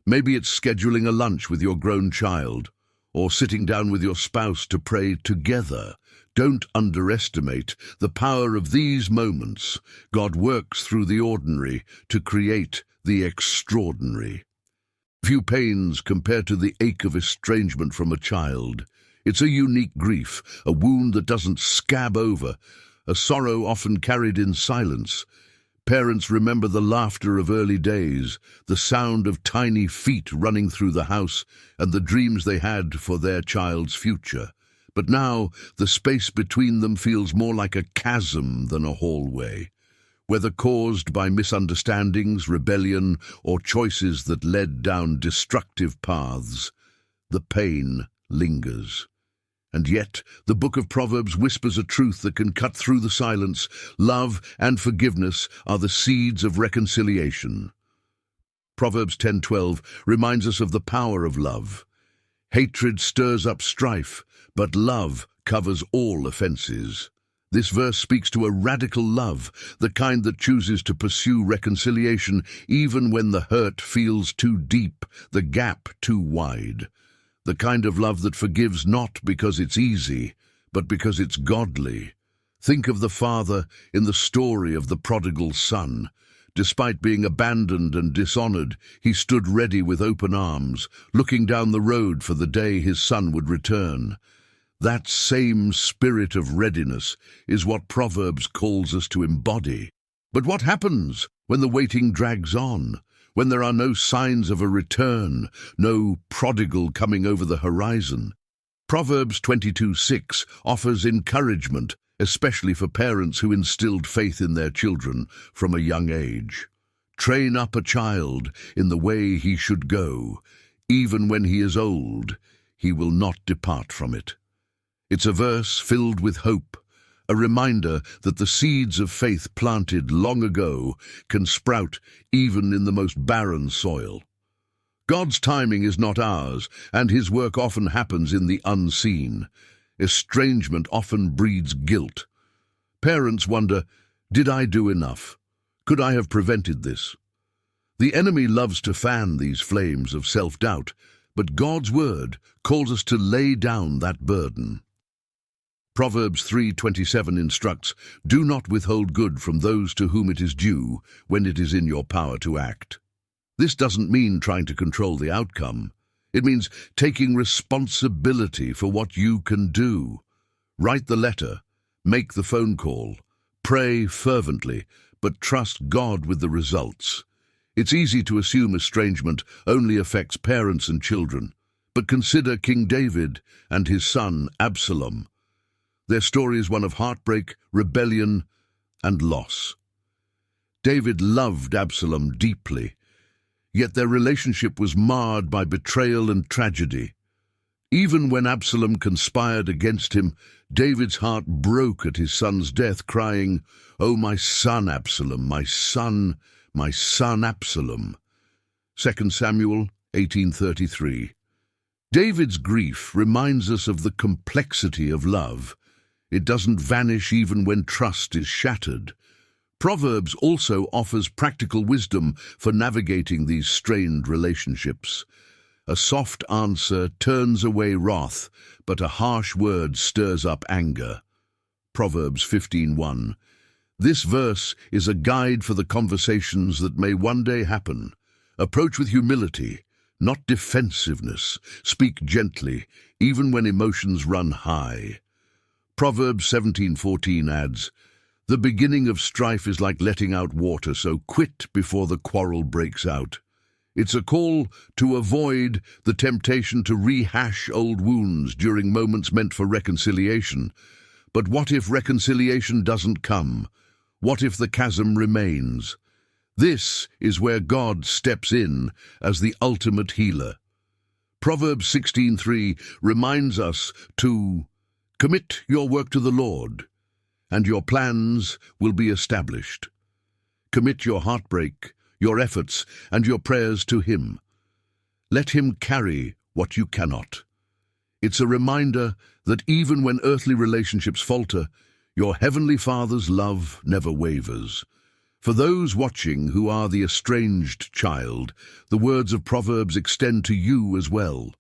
Maybe it's scheduling a lunch with your grown child, or sitting down with your spouse to pray together. Don't underestimate the power of these moments. God works through the ordinary to create the extraordinary. Few pains compared to the ache of estrangement from a child. It's a unique grief, a wound that doesn't scab over, a sorrow often carried in silence. Parents remember the laughter of early days, the sound of tiny feet running through the house, and the dreams they had for their child's future. But now, the space between them feels more like a chasm than a hallway. Whether caused by misunderstandings, rebellion, or choices that led down destructive paths, the pain lingers. And yet, the book of Proverbs whispers a truth that can cut through the silence. Love and forgiveness are the seeds of reconciliation. Proverbs 10:12 reminds us of the power of love. Hatred stirs up strife, but love covers all offenses. This verse speaks to a radical love, the kind that chooses to pursue reconciliation even when the hurt feels too deep, the gap too wide. The kind of love that forgives not because it's easy, but because it's godly. Think of the father in the story of the prodigal son. Despite being abandoned and dishonored, he stood ready with open arms, looking down the road for the day his son would return. That same spirit of readiness is what Proverbs calls us to embody. But what happens when the waiting drags on? When there are no signs of a return, no prodigal coming over the horizon? Proverbs 22:6 offers encouragement, especially for parents who instilled faith in their children from a young age. Train up a child in the way he should go. Even when he is old, he will not depart from it. It's a verse filled with hope, a reminder that the seeds of faith planted long ago can sprout even in the most barren soil. God's timing is not ours, and his work often happens in the unseen. Estrangement often breeds guilt. Parents wonder, did I do enough? Could I have prevented this? The enemy loves to fan these flames of self-doubt, but God's word calls us to lay down that burden. Proverbs 3:27 instructs, "Do not withhold good from those to whom it is due when it is in your power to act." This doesn't mean trying to control the outcome. It means taking responsibility for what you can do. Write the letter, make the phone call, pray fervently, but trust God with the results. It's easy to assume estrangement only affects parents and children, but consider King David and his son Absalom. Their story is one of heartbreak, rebellion, and loss. David loved Absalom deeply, yet their relationship was marred by betrayal and tragedy. Even when Absalom conspired against him, David's heart broke at his son's death, crying, "Oh, my son Absalom, my son Absalom." 2 Samuel 18:33. David's grief reminds us of the complexity of love. It doesn't vanish even when trust is shattered. Proverbs also offers practical wisdom for navigating these strained relationships. A soft answer turns away wrath, but a harsh word stirs up anger. Proverbs 15:1. This verse is a guide for the conversations that may one day happen. Approach with humility, not defensiveness. Speak gently, even when emotions run high. Proverbs 17:14 adds, "The beginning of strife is like letting out water, so quit before the quarrel breaks out." It's a call to avoid the temptation to rehash old wounds during moments meant for reconciliation. But what if reconciliation doesn't come? What if the chasm remains? This is where God steps in as the ultimate healer. Proverbs 16:3 reminds us to commit your work to the Lord, and your plans will be established. Commit your heartbreak, your efforts, and your prayers to him. Let him carry what you cannot. It's a reminder that even when earthly relationships falter, your heavenly Father's love never wavers. For those watching who are the estranged child, the words of Proverbs extend to you as well.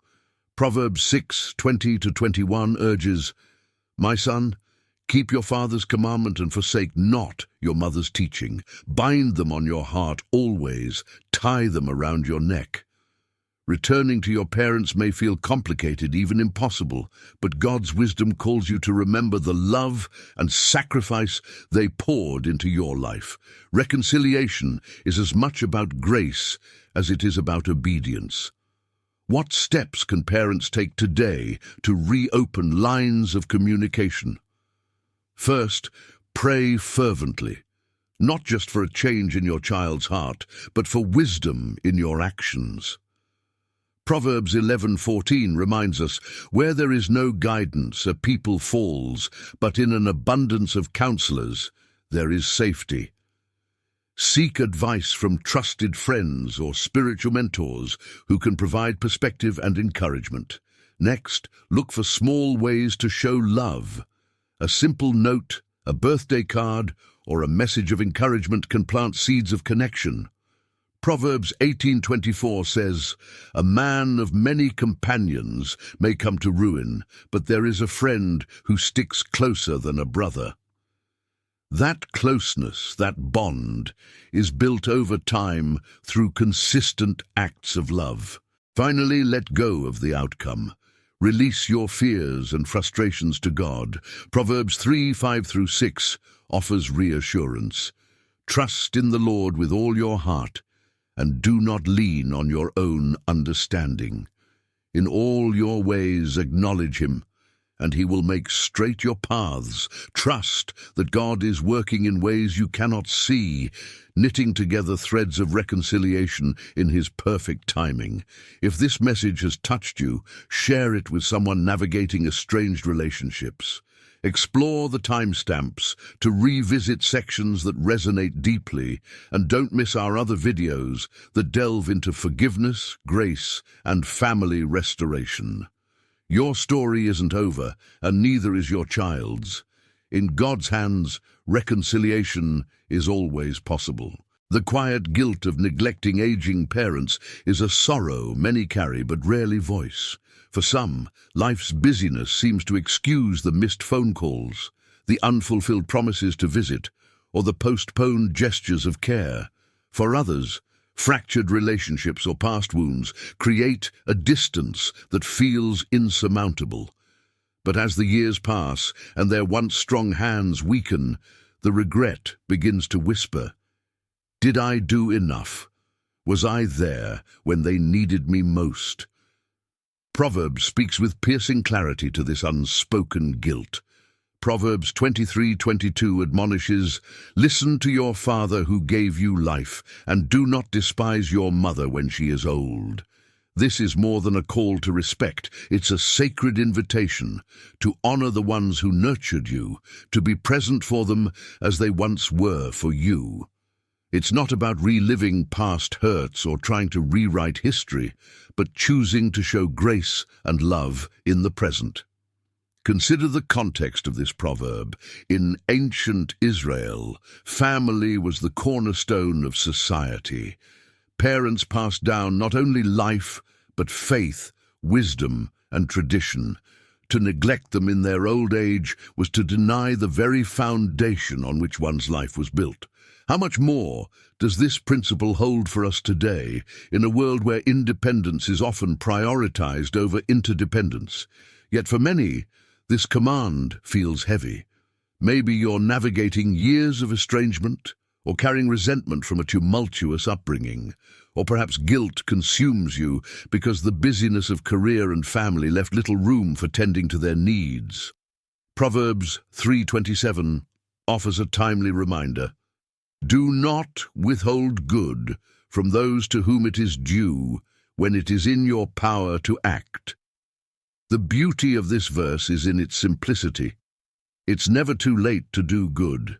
Proverbs 6:20-21 urges, "My son, keep your father's commandment and forsake not your mother's teaching. Bind them on your heart always, tie them around your neck." Returning to your parents may feel complicated, even impossible, but God's wisdom calls you to remember the love and sacrifice they poured into your life. Reconciliation is as much about grace as it is about obedience. What steps can parents take today to reopen lines of communication? First, pray fervently, not just for a change in your child's heart, but for wisdom in your actions. Proverbs 11:14 reminds us, "Where there is no guidance, a people falls, but in an abundance of counselors there is safety." Seek advice from trusted friends or spiritual mentors who can provide perspective and encouragement. Next, look for small ways to show love. A simple note, A birthday card or a message of encouragement can plant seeds of connection. Proverbs 18:24 says, "A man of many companions may come to ruin, but there is a friend who sticks closer than a brother." That closeness, that bond, is built over time through consistent acts of love. Finally, let go of the outcome. Release your fears and frustrations to God. Proverbs 3:5-6 offers reassurance. Trust in the Lord with all your heart, and do not lean on your own understanding. In all your ways acknowledge him, and he will make straight your paths. Trust that God is working in ways you cannot see, knitting together threads of reconciliation in his perfect timing. If this message has touched you, share it with someone navigating estranged relationships. Explore the timestamps to revisit sections that resonate deeply, and don't miss our other videos that delve into forgiveness, grace, and family restoration. Your story isn't over, and neither is your child's. In God's hands, reconciliation is always possible. The quiet guilt of neglecting aging parents is a sorrow many carry but rarely voice. For some, life's busyness seems to excuse the missed phone calls, the unfulfilled promises to visit, or the postponed gestures of care. For others, fractured relationships or past wounds create a distance that feels insurmountable. But as the years pass and their once strong hands weaken, the regret begins to whisper, "Did I do enough? Was I there when they needed me most?" Proverbs speaks with piercing clarity to this unspoken guilt. Proverbs 23:22 admonishes, "Listen to your father who gave you life, and do not despise your mother when she is old." This is more than a call to respect. It's a sacred invitation to honor the ones who nurtured you, to be present for them as they once were for you. It's not about reliving past hurts or trying to rewrite history, but choosing to show grace and love in the present. Consider the context of this proverb. In ancient Israel, family was the cornerstone of society. Parents passed down not only life, but faith, wisdom, and tradition. To neglect them in their old age was to deny the very foundation on which one's life was built. How much more does this principle hold for us today, in a world where independence is often prioritized over interdependence? Yet for many, this command feels heavy. Maybe you're navigating years of estrangement, or carrying resentment from a tumultuous upbringing, or perhaps guilt consumes you because the busyness of career and family left little room for tending to their needs. Proverbs 3:27 offers a timely reminder. "Do not withhold good from those to whom it is due when it is in your power to act." The beauty of this verse is in its simplicity. It's never too late to do good.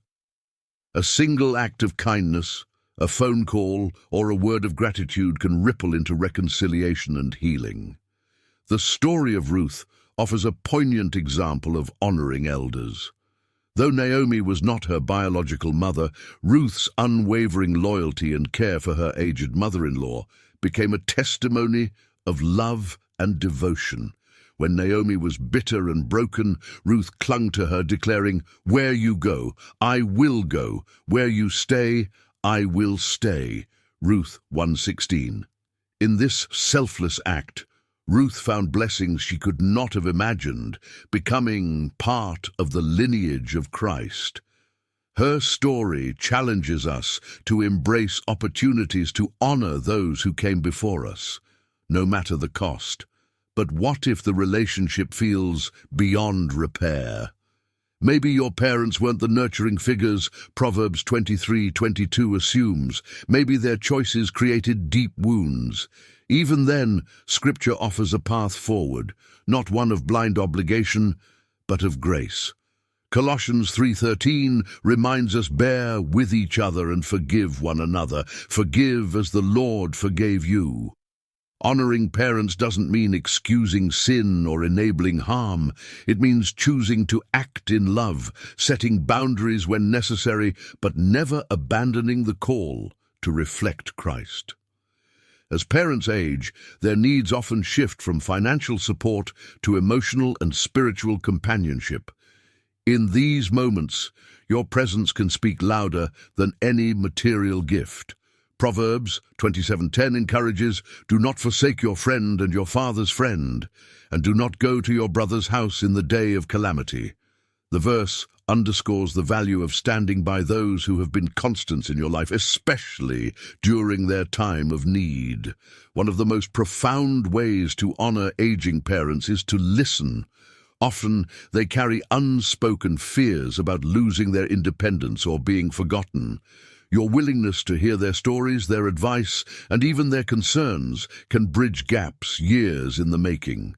A single act of kindness, a phone call, or a word of gratitude can ripple into reconciliation and healing. The story of Ruth offers a poignant example of honoring elders. Though Naomi was not her biological mother, Ruth's unwavering loyalty and care for her aged mother-in-law became a testimony of love and devotion. When Naomi was bitter and broken, Ruth clung to her, declaring, "Where you go, I will go. Where you stay, I will stay." Ruth 1:16. In this selfless act, Ruth found blessings she could not have imagined, becoming part of the lineage of Christ. Her story challenges us to embrace opportunities to honor those who came before us, no matter the cost. But what if the relationship feels beyond repair? Maybe your parents weren't the nurturing figures Proverbs 23:22 assumes. Maybe their choices created deep wounds. Even then, Scripture offers a path forward, not one of blind obligation, but of grace. Colossians 3:13 reminds us, "Bear with each other and forgive one another. Forgive as the Lord forgave you." Honoring parents doesn't mean excusing sin or enabling harm. It means choosing to act in love, setting boundaries when necessary, but never abandoning the call to reflect Christ. As parents age, their needs often shift from financial support to emotional and spiritual companionship. In these moments, your presence can speak louder than any material gift. Proverbs 27:10 encourages, "Do not forsake your friend and your father's friend, and do not go to your brother's house in the day of calamity." The verse underscores the value of standing by those who have been constants in your life, especially during their time of need. One of the most profound ways to honor aging parents is to listen. Often they carry unspoken fears about losing their independence or being forgotten. Your willingness to hear their stories, their advice, and even their concerns can bridge gaps years in the making.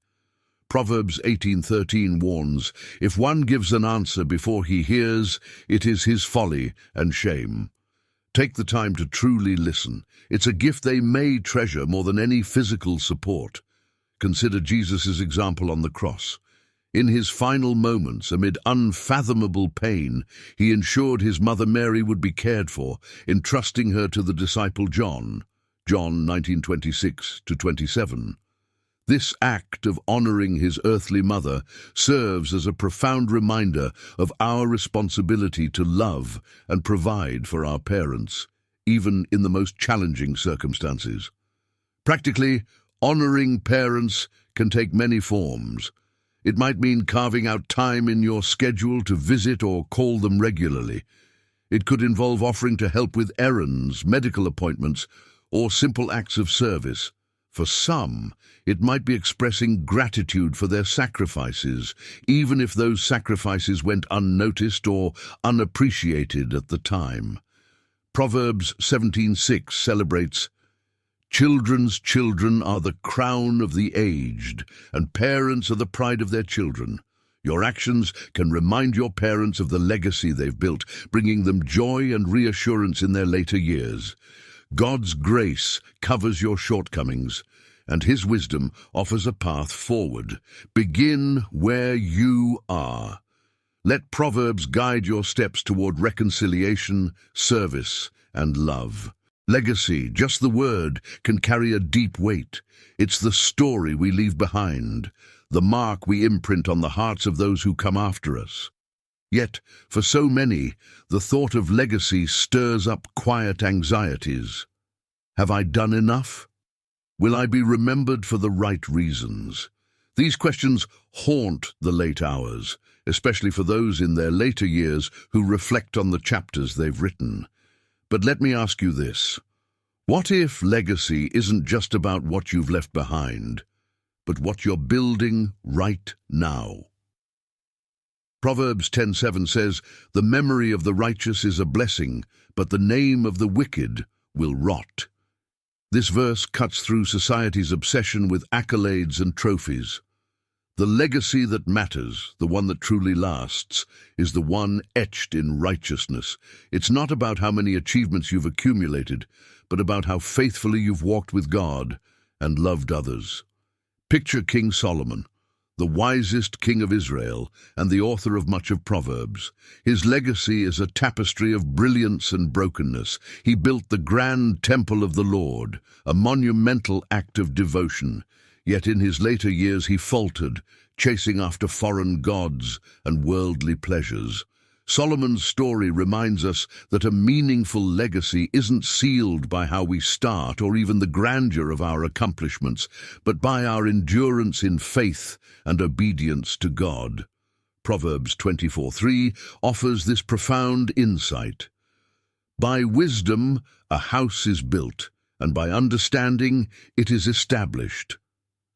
Proverbs 18:13 warns, "If one gives an answer before he hears, it is his folly and shame." Take the time to truly listen. It's a gift they may treasure more than any physical support. Consider Jesus' example on the cross. In his final moments, amid unfathomable pain, he ensured his mother Mary would be cared for, entrusting her to the disciple John. John 19:26-27. This act of honoring his earthly mother serves as a profound reminder of our responsibility to love and provide for our parents, even in the most challenging circumstances. Practically, honoring parents can take many forms. It might mean carving out time in your schedule to visit or call them regularly. It could involve offering to help with errands, medical appointments, or simple acts of service. For some, it might be expressing gratitude for their sacrifices, even if those sacrifices went unnoticed or unappreciated at the time. Proverbs 17:6 celebrates, "Children's children are the crown of the aged, and parents are the pride of their children." Your actions can remind your parents of the legacy they've built, bringing them joy and reassurance in their later years. God's grace covers your shortcomings, and His wisdom offers a path forward. Begin where you are. Let Proverbs guide your steps toward reconciliation, service, and love. Legacy, just the word, can carry a deep weight. It's the story we leave behind, the mark we imprint on the hearts of those who come after us. Yet, for so many, the thought of legacy stirs up quiet anxieties. Have I done enough? Will I be remembered for the right reasons? These questions haunt the late hours, especially for those in their later years who reflect on the chapters they've written. But let me ask you this. What if legacy isn't just about what you've left behind, but what you're building right now? Proverbs 10:7 says, "The memory of the righteous is a blessing, but the name of the wicked will rot." This verse cuts through society's obsession with accolades and trophies. The legacy that matters, the one that truly lasts, is the one etched in righteousness. It's not about how many achievements you've accumulated, but about how faithfully you've walked with God and loved others. Picture King Solomon, the wisest king of Israel and the author of much of Proverbs. His legacy is a tapestry of brilliance and brokenness. He built the grand temple of the Lord, a monumental act of devotion. Yet in his later years he faltered, chasing after foreign gods and worldly pleasures. Solomon's story reminds us that a meaningful legacy isn't sealed by how we start or even the grandeur of our accomplishments, but by our endurance in faith and obedience to God. Proverbs 24:3 offers this profound insight. By wisdom a house is built, and by understanding it is established.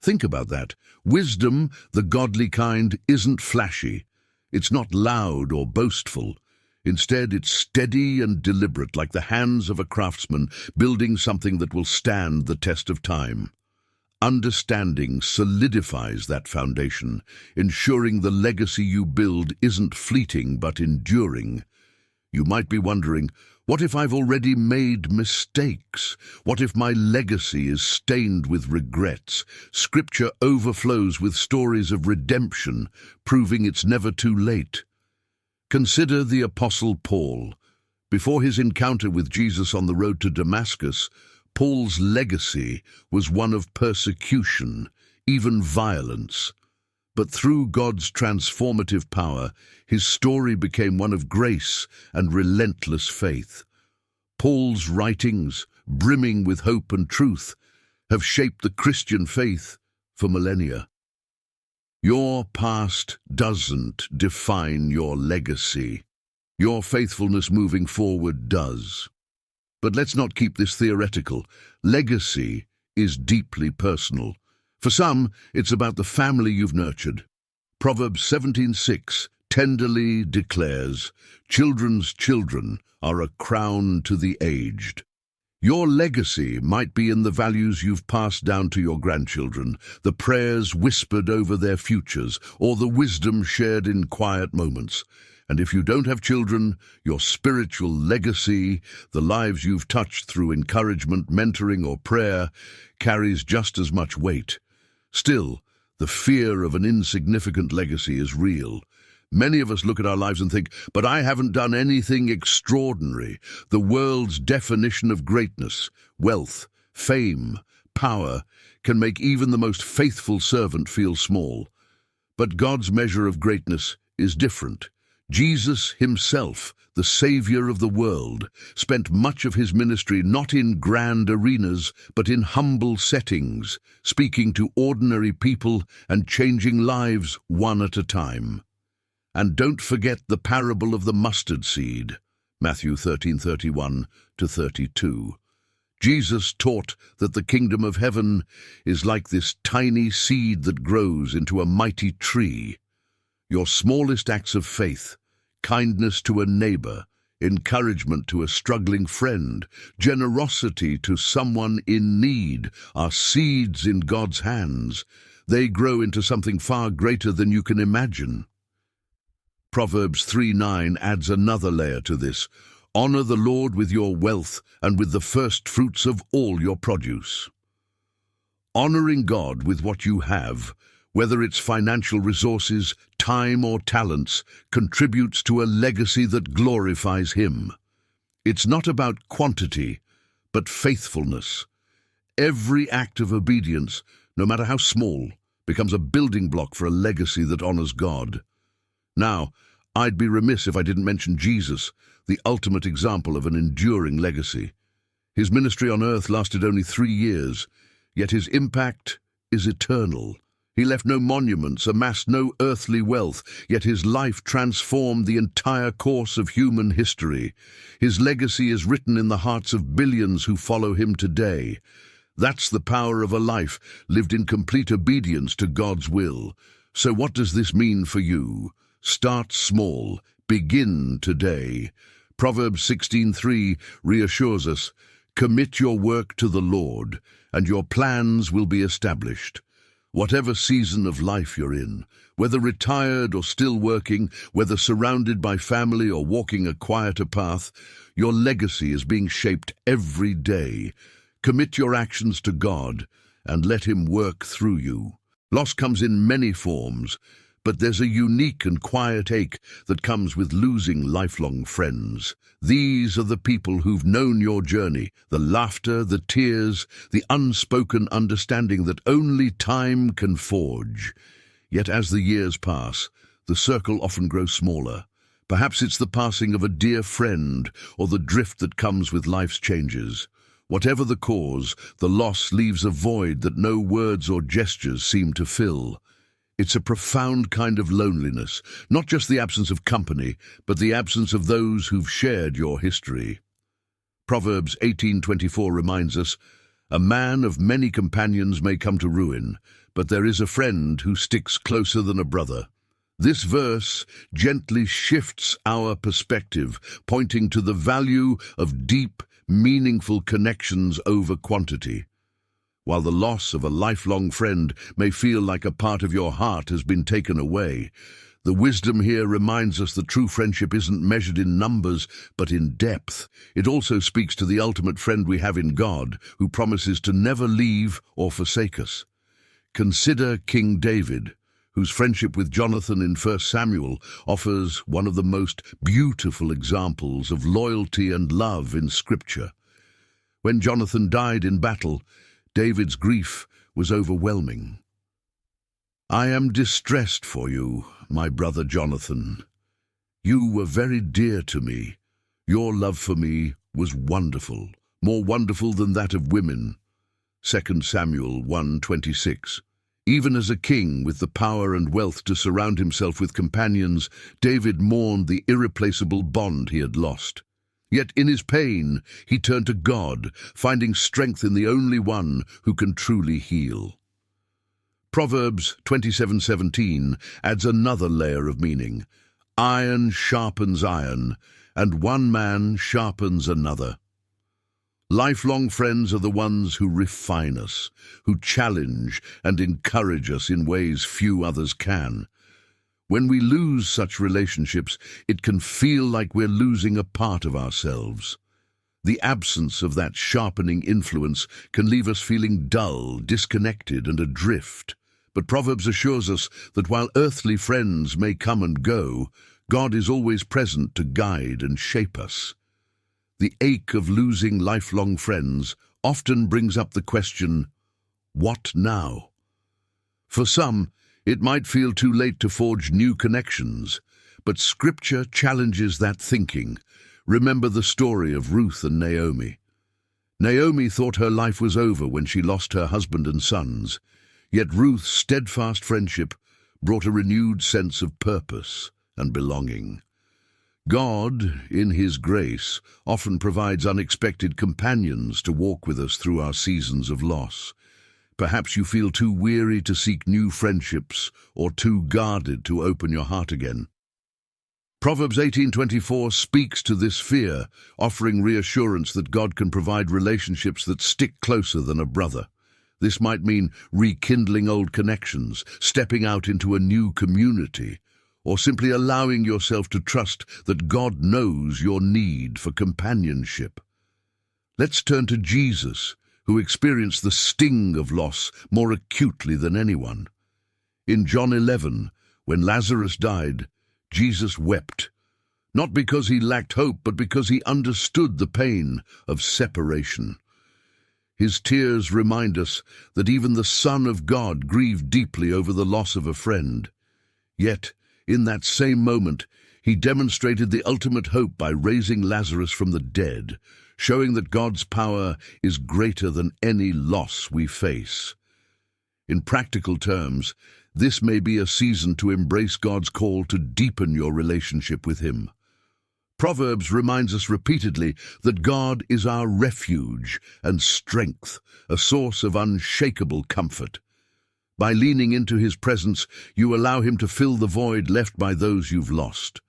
Think about that. Wisdom, the godly kind, isn't flashy. It's not loud or boastful. Instead, it's steady and deliberate, like the hands of a craftsman building something that will stand the test of time. Understanding solidifies that foundation, ensuring the legacy you build isn't fleeting but enduring. You might be wondering, what if I've already made mistakes? What if my legacy is stained with regrets? Scripture overflows with stories of redemption, proving it's never too late. Consider the Apostle Paul. Before his encounter with Jesus on the road to Damascus, Paul's legacy was one of persecution, even violence. But through God's transformative power, his story became one of grace and relentless faith. Paul's writings, brimming with hope and truth, have shaped the Christian faith for millennia. Your past doesn't define your legacy. Your faithfulness moving forward does. But let's not keep this theoretical. Legacy is deeply personal. For some, it's about the family you've nurtured. Proverbs 17:6 tenderly declares, "Children's children are a crown to the aged." Your legacy might be in the values you've passed down to your grandchildren, the prayers whispered over their futures, or the wisdom shared in quiet moments. And if you don't have children, your spiritual legacy, the lives you've touched through encouragement, mentoring, or prayer, carries just as much weight. Still, the fear of an insignificant legacy is real. Many of us look at our lives and think, but I haven't done anything extraordinary. The world's definition of greatness, wealth, fame, power, can make even the most faithful servant feel small. But God's measure of greatness is different. Jesus himself, the Savior of the world, spent much of his ministry not in grand arenas, but in humble settings, speaking to ordinary people and changing lives one at a time. And don't forget the parable of the mustard seed, Matthew 13:31-32. Jesus taught that the kingdom of heaven is like this tiny seed that grows into a mighty tree. Your smallest acts of faith, kindness to a neighbor, encouragement to a struggling friend, generosity to someone in need, are seeds in God's hands. They grow into something far greater than you can imagine. Proverbs 3:9 adds another layer to this. Honor the Lord with your wealth and with the first fruits of all your produce. Honoring God with what you have, whether it's financial resources, time, or talents, contributes to a legacy that glorifies Him. It's not about quantity, but faithfulness. Every act of obedience, no matter how small, becomes a building block for a legacy that honors God. Now, I'd be remiss if I didn't mention Jesus, the ultimate example of an enduring legacy. His ministry on earth lasted only 3 years, yet his impact is eternal. He left no monuments, amassed no earthly wealth, yet his life transformed the entire course of human history. His legacy is written in the hearts of billions who follow him today. That's the power of a life lived in complete obedience to God's will. So what does this mean for you? Start small. Begin today. Proverbs 16:3 reassures us, "Commit your work to the Lord, and your plans will be established." Whatever season of life you're in, whether retired or still working, whether surrounded by family or walking a quieter path, your legacy is being shaped every day. Commit your actions to God and let Him work through you. Loss comes in many forms, but there's a unique and quiet ache that comes with losing lifelong friends. These are the people who've known your journey, the laughter, the tears, the unspoken understanding that only time can forge. Yet as the years pass, the circle often grows smaller. Perhaps it's the passing of a dear friend or the drift that comes with life's changes. Whatever the cause, the loss leaves a void that no words or gestures seem to fill. It's a profound kind of loneliness, not just the absence of company, but the absence of those who've shared your history. Proverbs 18:24 reminds us, "A man of many companions may come to ruin, but there is a friend who sticks closer than a brother." This verse gently shifts our perspective, pointing to the value of deep, meaningful connections over quantity. While the loss of a lifelong friend may feel like a part of your heart has been taken away, The wisdom here reminds us that true friendship isn't measured in numbers, but in depth. It also speaks to the ultimate friend we have in God, who promises to never leave or forsake us. Consider King David, whose friendship with Jonathan in 1 Samuel offers one of the most beautiful examples of loyalty and love in Scripture. When Jonathan died in battle, David's grief was overwhelming. "I am distressed for you, my brother Jonathan. You were very dear to me. Your love for me was wonderful, more wonderful than that of women." 2 Samuel 1:26. Even as a king with the power and wealth to surround himself with companions, David mourned the irreplaceable bond he had lost. Yet in his pain, he turned to God, finding strength in the only one who can truly heal. Proverbs 27:17 adds another layer of meaning. Iron sharpens iron, and one man sharpens another. Lifelong friends are the ones who refine us, who challenge and encourage us in ways few others can. When we lose such relationships, it can feel like we're losing a part of ourselves. The absence of that sharpening influence can leave us feeling dull, disconnected, and adrift. But Proverbs assures us that while earthly friends may come and go, God is always present to guide and shape us. The ache of losing lifelong friends often brings up the question, what now? For some, it might feel too late to forge new connections, but Scripture challenges that thinking. Remember the story of Ruth and Naomi. Naomi thought her life was over when she lost her husband and sons, yet Ruth's steadfast friendship brought a renewed sense of purpose and belonging. God, in His grace, often provides unexpected companions to walk with us through our seasons of loss. Perhaps you feel too weary to seek new friendships or too guarded to open your heart again. Proverbs 18:24 speaks to this fear, offering reassurance that God can provide relationships that stick closer than a brother. This might mean rekindling old connections, stepping out into a new community, or simply allowing yourself to trust that God knows your need for companionship. Let's turn to Jesus, who experienced the sting of loss more acutely than anyone. In John 11, when Lazarus died, Jesus wept, not because he lacked hope, but because he understood the pain of separation. His tears remind us that even the Son of God grieved deeply over the loss of a friend. Yet, in that same moment, he demonstrated the ultimate hope by raising Lazarus from the dead, showing that God's power is greater than any loss we face. In practical terms, this may be a season to embrace God's call to deepen your relationship with Him. Proverbs reminds us repeatedly that God is our refuge and strength, a source of unshakable comfort. By leaning into His presence, you allow Him to fill the void left by those you've lost.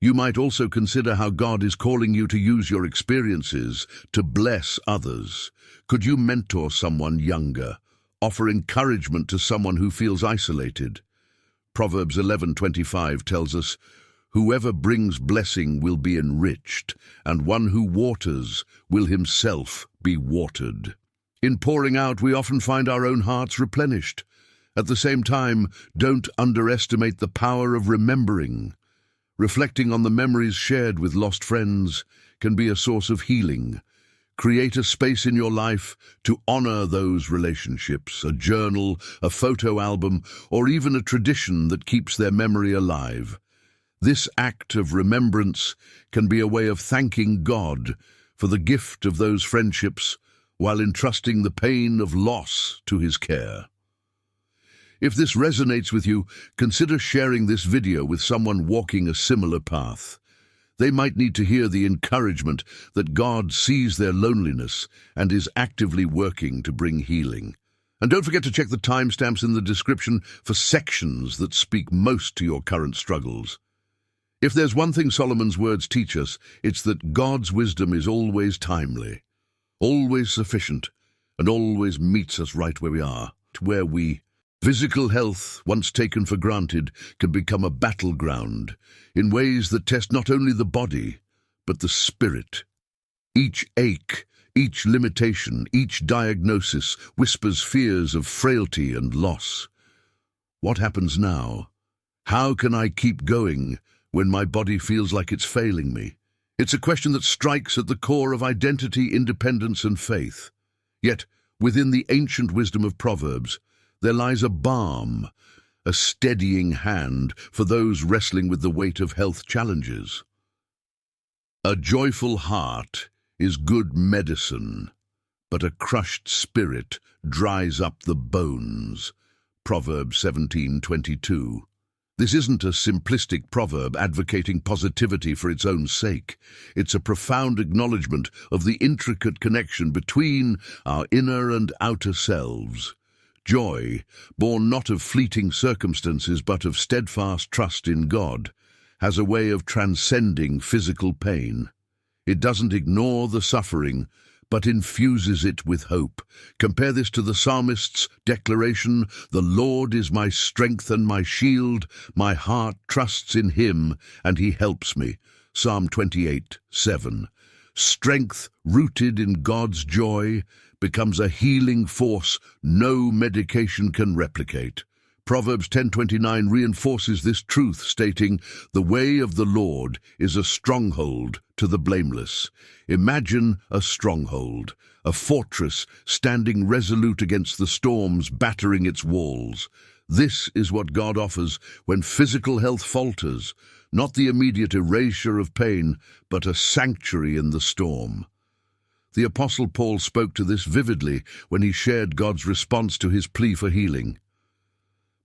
You might also consider how God is calling you to use your experiences to bless others. Could you mentor someone younger, offer encouragement to someone who feels isolated? Proverbs 11:25 tells us, "Whoever brings blessing will be enriched, and one who waters will himself be watered." In pouring out, we often find our own hearts replenished. At the same time, don't underestimate the power of remembering. Reflecting on the memories shared with lost friends can be a source of healing. Create a space in your life to honor those relationships, a journal, a photo album, or even a tradition that keeps their memory alive. This act of remembrance can be a way of thanking God for the gift of those friendships while entrusting the pain of loss to His care. If this resonates with you, consider sharing this video with someone walking a similar path. They might need to hear the encouragement that God sees their loneliness and is actively working to bring healing. And don't forget to check the timestamps in the description for sections that speak most to your current struggles. If there's one thing Solomon's words teach us, it's that God's wisdom is always timely, always sufficient, and always meets us right where we are, where we Physical health, once taken for granted, can become a battleground in ways that test not only the body, but the spirit. Each ache, each limitation, each diagnosis whispers fears of frailty and loss. What happens now? How can I keep going when my body feels like it's failing me? It's a question that strikes at the core of identity, independence, and faith. Yet, within the ancient wisdom of Proverbs, there lies a balm, a steadying hand for those wrestling with the weight of health challenges. A joyful heart is good medicine, but a crushed spirit dries up the bones. Proverbs 17:22. This isn't a simplistic proverb advocating positivity for its own sake. It's a profound acknowledgement of the intricate connection between our inner and outer selves. Joy, born not of fleeting circumstances but of steadfast trust in God, has a way of transcending physical pain. It doesn't ignore the suffering, but infuses it with hope. Compare this to the psalmist's declaration, "The Lord is my strength and my shield. My heart trusts in him, and he helps me." Psalm 28:7. Strength rooted in God's joy becomes a healing force no medication can replicate. Proverbs 10:29 reinforces this truth, stating, "The way of the Lord is a stronghold to the blameless." Imagine a stronghold, a fortress standing resolute against the storms battering its walls. This is what God offers when physical health falters, not the immediate erasure of pain, but a sanctuary in the storm. The Apostle Paul spoke to this vividly when he shared God's response to his plea for healing.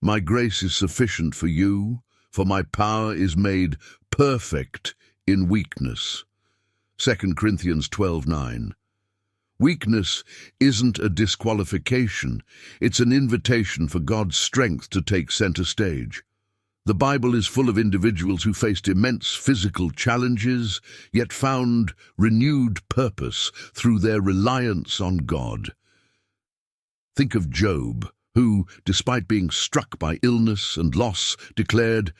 "My grace is sufficient for you, for my power is made perfect in weakness." 2 Corinthians 12:9. Weakness isn't a disqualification, it's an invitation for God's strength to take center stage. The Bible is full of individuals who faced immense physical challenges, yet found renewed purpose through their reliance on God. Think of Job, who, despite being struck by illness and loss, declared,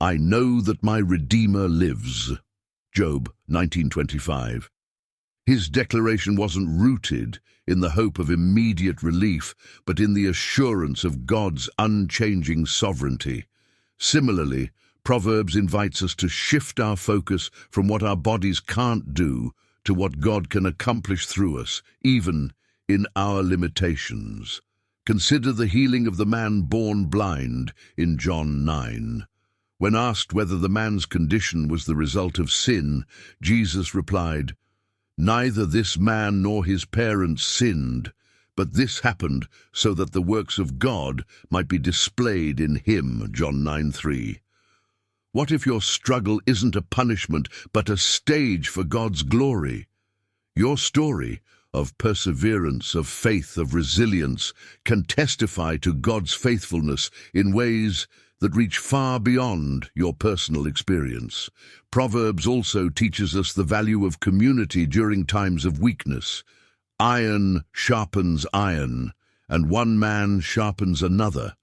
"I know that my Redeemer lives." Job 19:25. His declaration wasn't rooted in the hope of immediate relief, but in the assurance of God's unchanging sovereignty. Similarly, Proverbs invites us to shift our focus from what our bodies can't do to what God can accomplish through us, even in our limitations. Consider the healing of the man born blind in John 9. When asked whether the man's condition was the result of sin, Jesus replied, "Neither this man nor his parents sinned, but this happened so that the works of God might be displayed in him." John 9:3. What if your struggle isn't a punishment, but a stage for God's glory? Your story of perseverance, of faith, of resilience can testify to God's faithfulness in ways that reach far beyond your personal experience. Proverbs also teaches us the value of community during times of weakness. Iron sharpens iron, and one man sharpens another.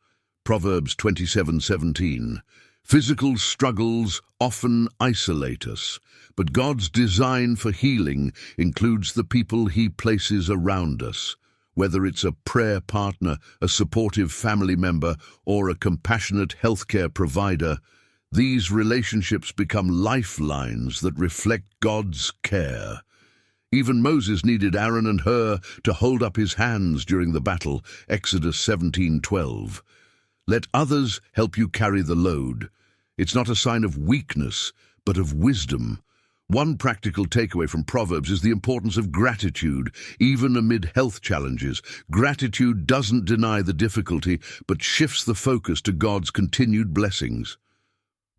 Proverbs 27:17. Physical struggles often isolate us, but God's design for healing includes the people He places around us. Whether it's a prayer partner, a supportive family member, or a compassionate healthcare provider, these relationships become lifelines that reflect God's care. Even Moses needed Aaron and Hur to hold up his hands during the battle, Exodus 17:12. Let others help you carry the load. It's not a sign of weakness, but of wisdom. One practical takeaway from Proverbs is the importance of gratitude, even amid health challenges. Gratitude doesn't deny the difficulty, but shifts the focus to God's continued blessings.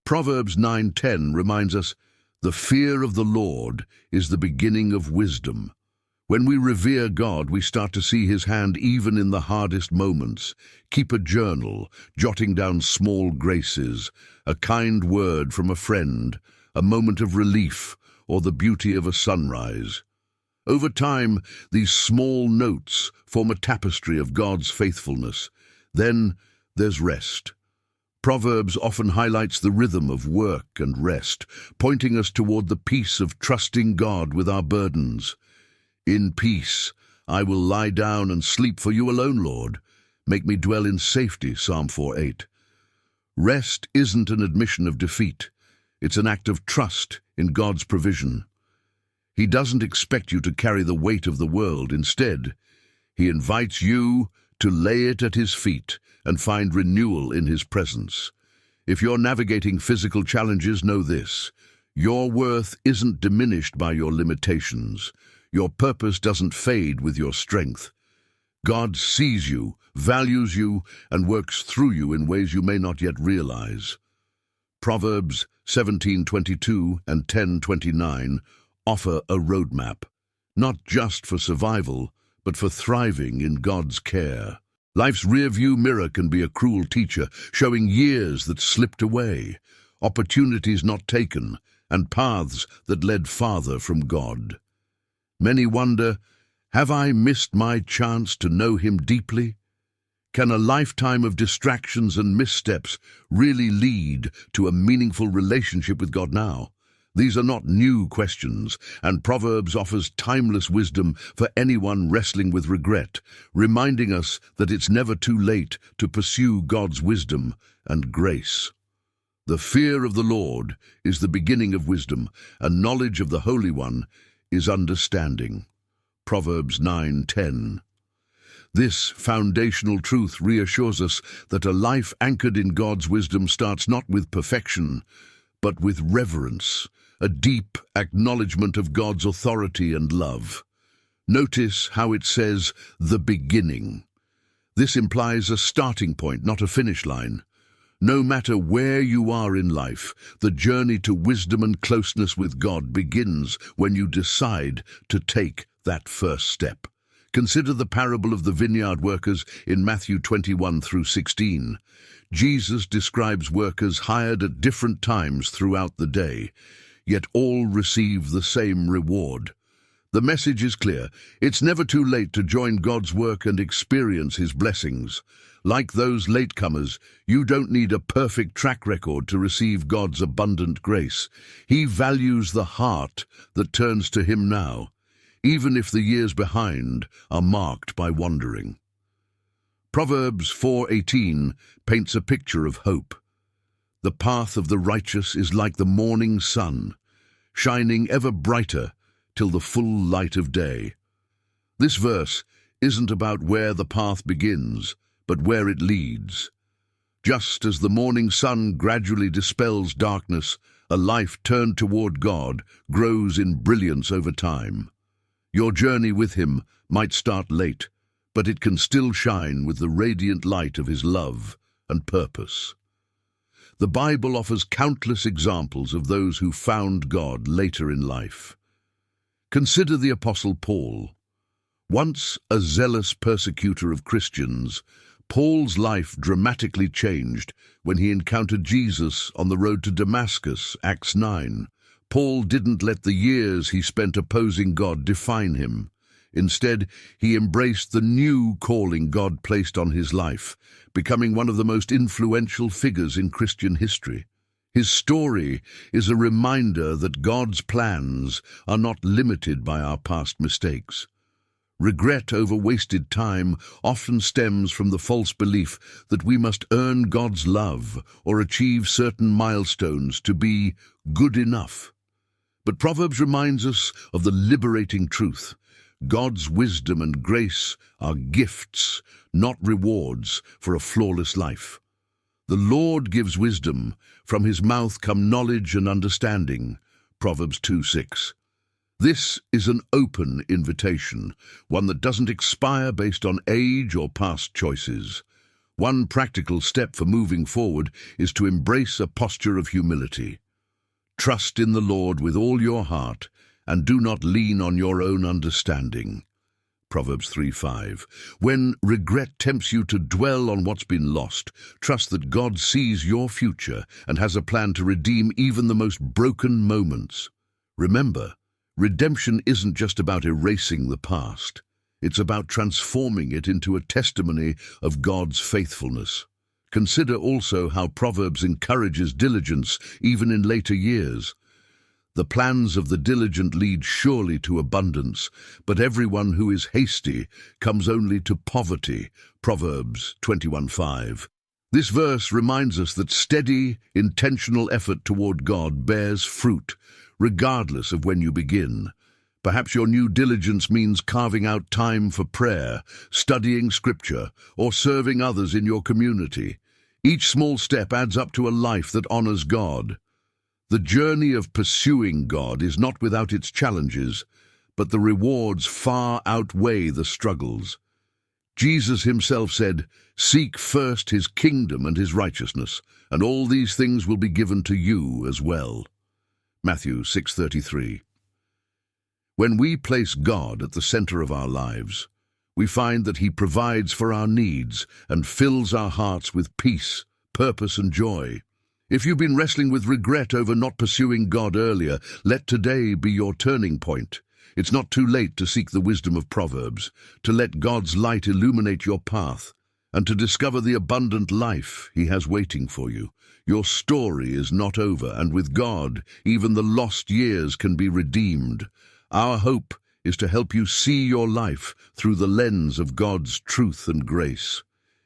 Proverbs 9:10 reminds us, "The fear of the Lord is the beginning of wisdom." When we revere God, we start to see His hand even in the hardest moments. Keep a journal, jotting down small graces, a kind word from a friend, a moment of relief, or the beauty of a sunrise. Over time, these small notes form a tapestry of God's faithfulness. Then, There's rest. Proverbs often highlights the rhythm of work and rest, pointing us toward the peace of trusting God with our burdens. In peace, I will lie down and sleep for you alone, Lord. Make me dwell in safety, Psalm 4:8. Rest isn't an admission of defeat. It's an act of trust in God's provision. He doesn't expect you to carry the weight of the world. Instead, He invites you to lay it at His feet and find renewal in His presence. If you're navigating physical challenges, know this: your worth isn't diminished by your limitations. Your purpose doesn't fade with your strength. God sees you, values you, and works through you in ways you may not yet realize. Proverbs 17:22 and 10:29 offer a roadmap, not just for survival, but for thriving in God's care. Life's rearview mirror can be a cruel teacher, showing years that slipped away, opportunities not taken, and paths that led farther from God. Many wonder, have I missed my chance to know Him deeply? Can a lifetime of distractions and missteps really lead to a meaningful relationship with God now? These are not new questions, and Proverbs offers timeless wisdom for anyone wrestling with regret, reminding us that it's never too late to pursue God's wisdom and grace. The fear of the Lord is the beginning of wisdom, and knowledge of the Holy One is understanding. Proverbs 9:10. This foundational truth reassures us that a life anchored in God's wisdom starts not with perfection, but with reverence, a deep acknowledgement of God's authority and love. Notice how it says, the beginning. This implies a starting point, not a finish line. No matter where you are in life, the journey to wisdom and closeness with God begins when you decide to take that first step. Consider the parable of the vineyard workers in Matthew 21-16. Jesus describes workers hired at different times throughout the day, yet all receive the same reward. The message is clear. It's never too late to join God's work and experience His blessings. Like those latecomers, you don't need a perfect track record to receive God's abundant grace. He values the heart that turns to Him now, even if the years behind are marked by wandering. Proverbs 4:18 paints a picture of hope. The path of the righteous is like the morning sun, shining ever brighter till the full light of day. This verse isn't about where the path begins, but where it leads. Just as the morning sun gradually dispels darkness, a life turned toward God grows in brilliance over time. Your journey with Him might start late, but it can still shine with the radiant light of His love and purpose. The Bible offers countless examples of those who found God later in life. Consider the Apostle Paul. Once a zealous persecutor of Christians, Paul's life dramatically changed when he encountered Jesus on the road to Damascus, Acts 9. Paul didn't let the years he spent opposing God define him. Instead, he embraced the new calling God placed on his life, becoming one of the most influential figures in Christian history. His story is a reminder that God's plans are not limited by our past mistakes. Regret over wasted time often stems from the false belief that we must earn God's love or achieve certain milestones to be good enough. But Proverbs reminds us of the liberating truth. God's wisdom and grace are gifts, not rewards, for a flawless life. The Lord gives wisdom, from His mouth come knowledge and understanding. Proverbs 2:6. This is an open invitation, one that doesn't expire based on age or past choices. One practical step for moving forward is to embrace a posture of humility. Trust in the Lord with all your heart, and do not lean on your own understanding. Proverbs 3:5. When regret tempts you to dwell on what's been lost, trust that God sees your future and has a plan to redeem even the most broken moments. Remember, redemption isn't just about erasing the past. It's about transforming it into a testimony of God's faithfulness. Consider also how Proverbs encourages diligence even in later years. The plans of the diligent lead surely to abundance, but everyone who is hasty comes only to poverty. Proverbs 21:5. This verse reminds us that steady, intentional effort toward God bears fruit, regardless of when you begin. Perhaps your new diligence means carving out time for prayer, studying scripture, or serving others in your community. Each small step adds up to a life that honors God. The journey of pursuing God is not without its challenges, but the rewards far outweigh the struggles. Jesus himself said, "Seek first his kingdom and his righteousness, and all these things will be given to you as well." Matthew 6:33. When we place God at the center of our lives, we find that he provides for our needs and fills our hearts with peace, purpose, and joy. If you've been wrestling with regret over not pursuing God earlier, let today be your turning point. It's not too late to seek the wisdom of Proverbs, to let God's light illuminate your path, and to discover the abundant life he has waiting for you. Your story is not over, and with God, even the lost years can be redeemed. Our hope is to help you see your life through the lens of God's truth and grace.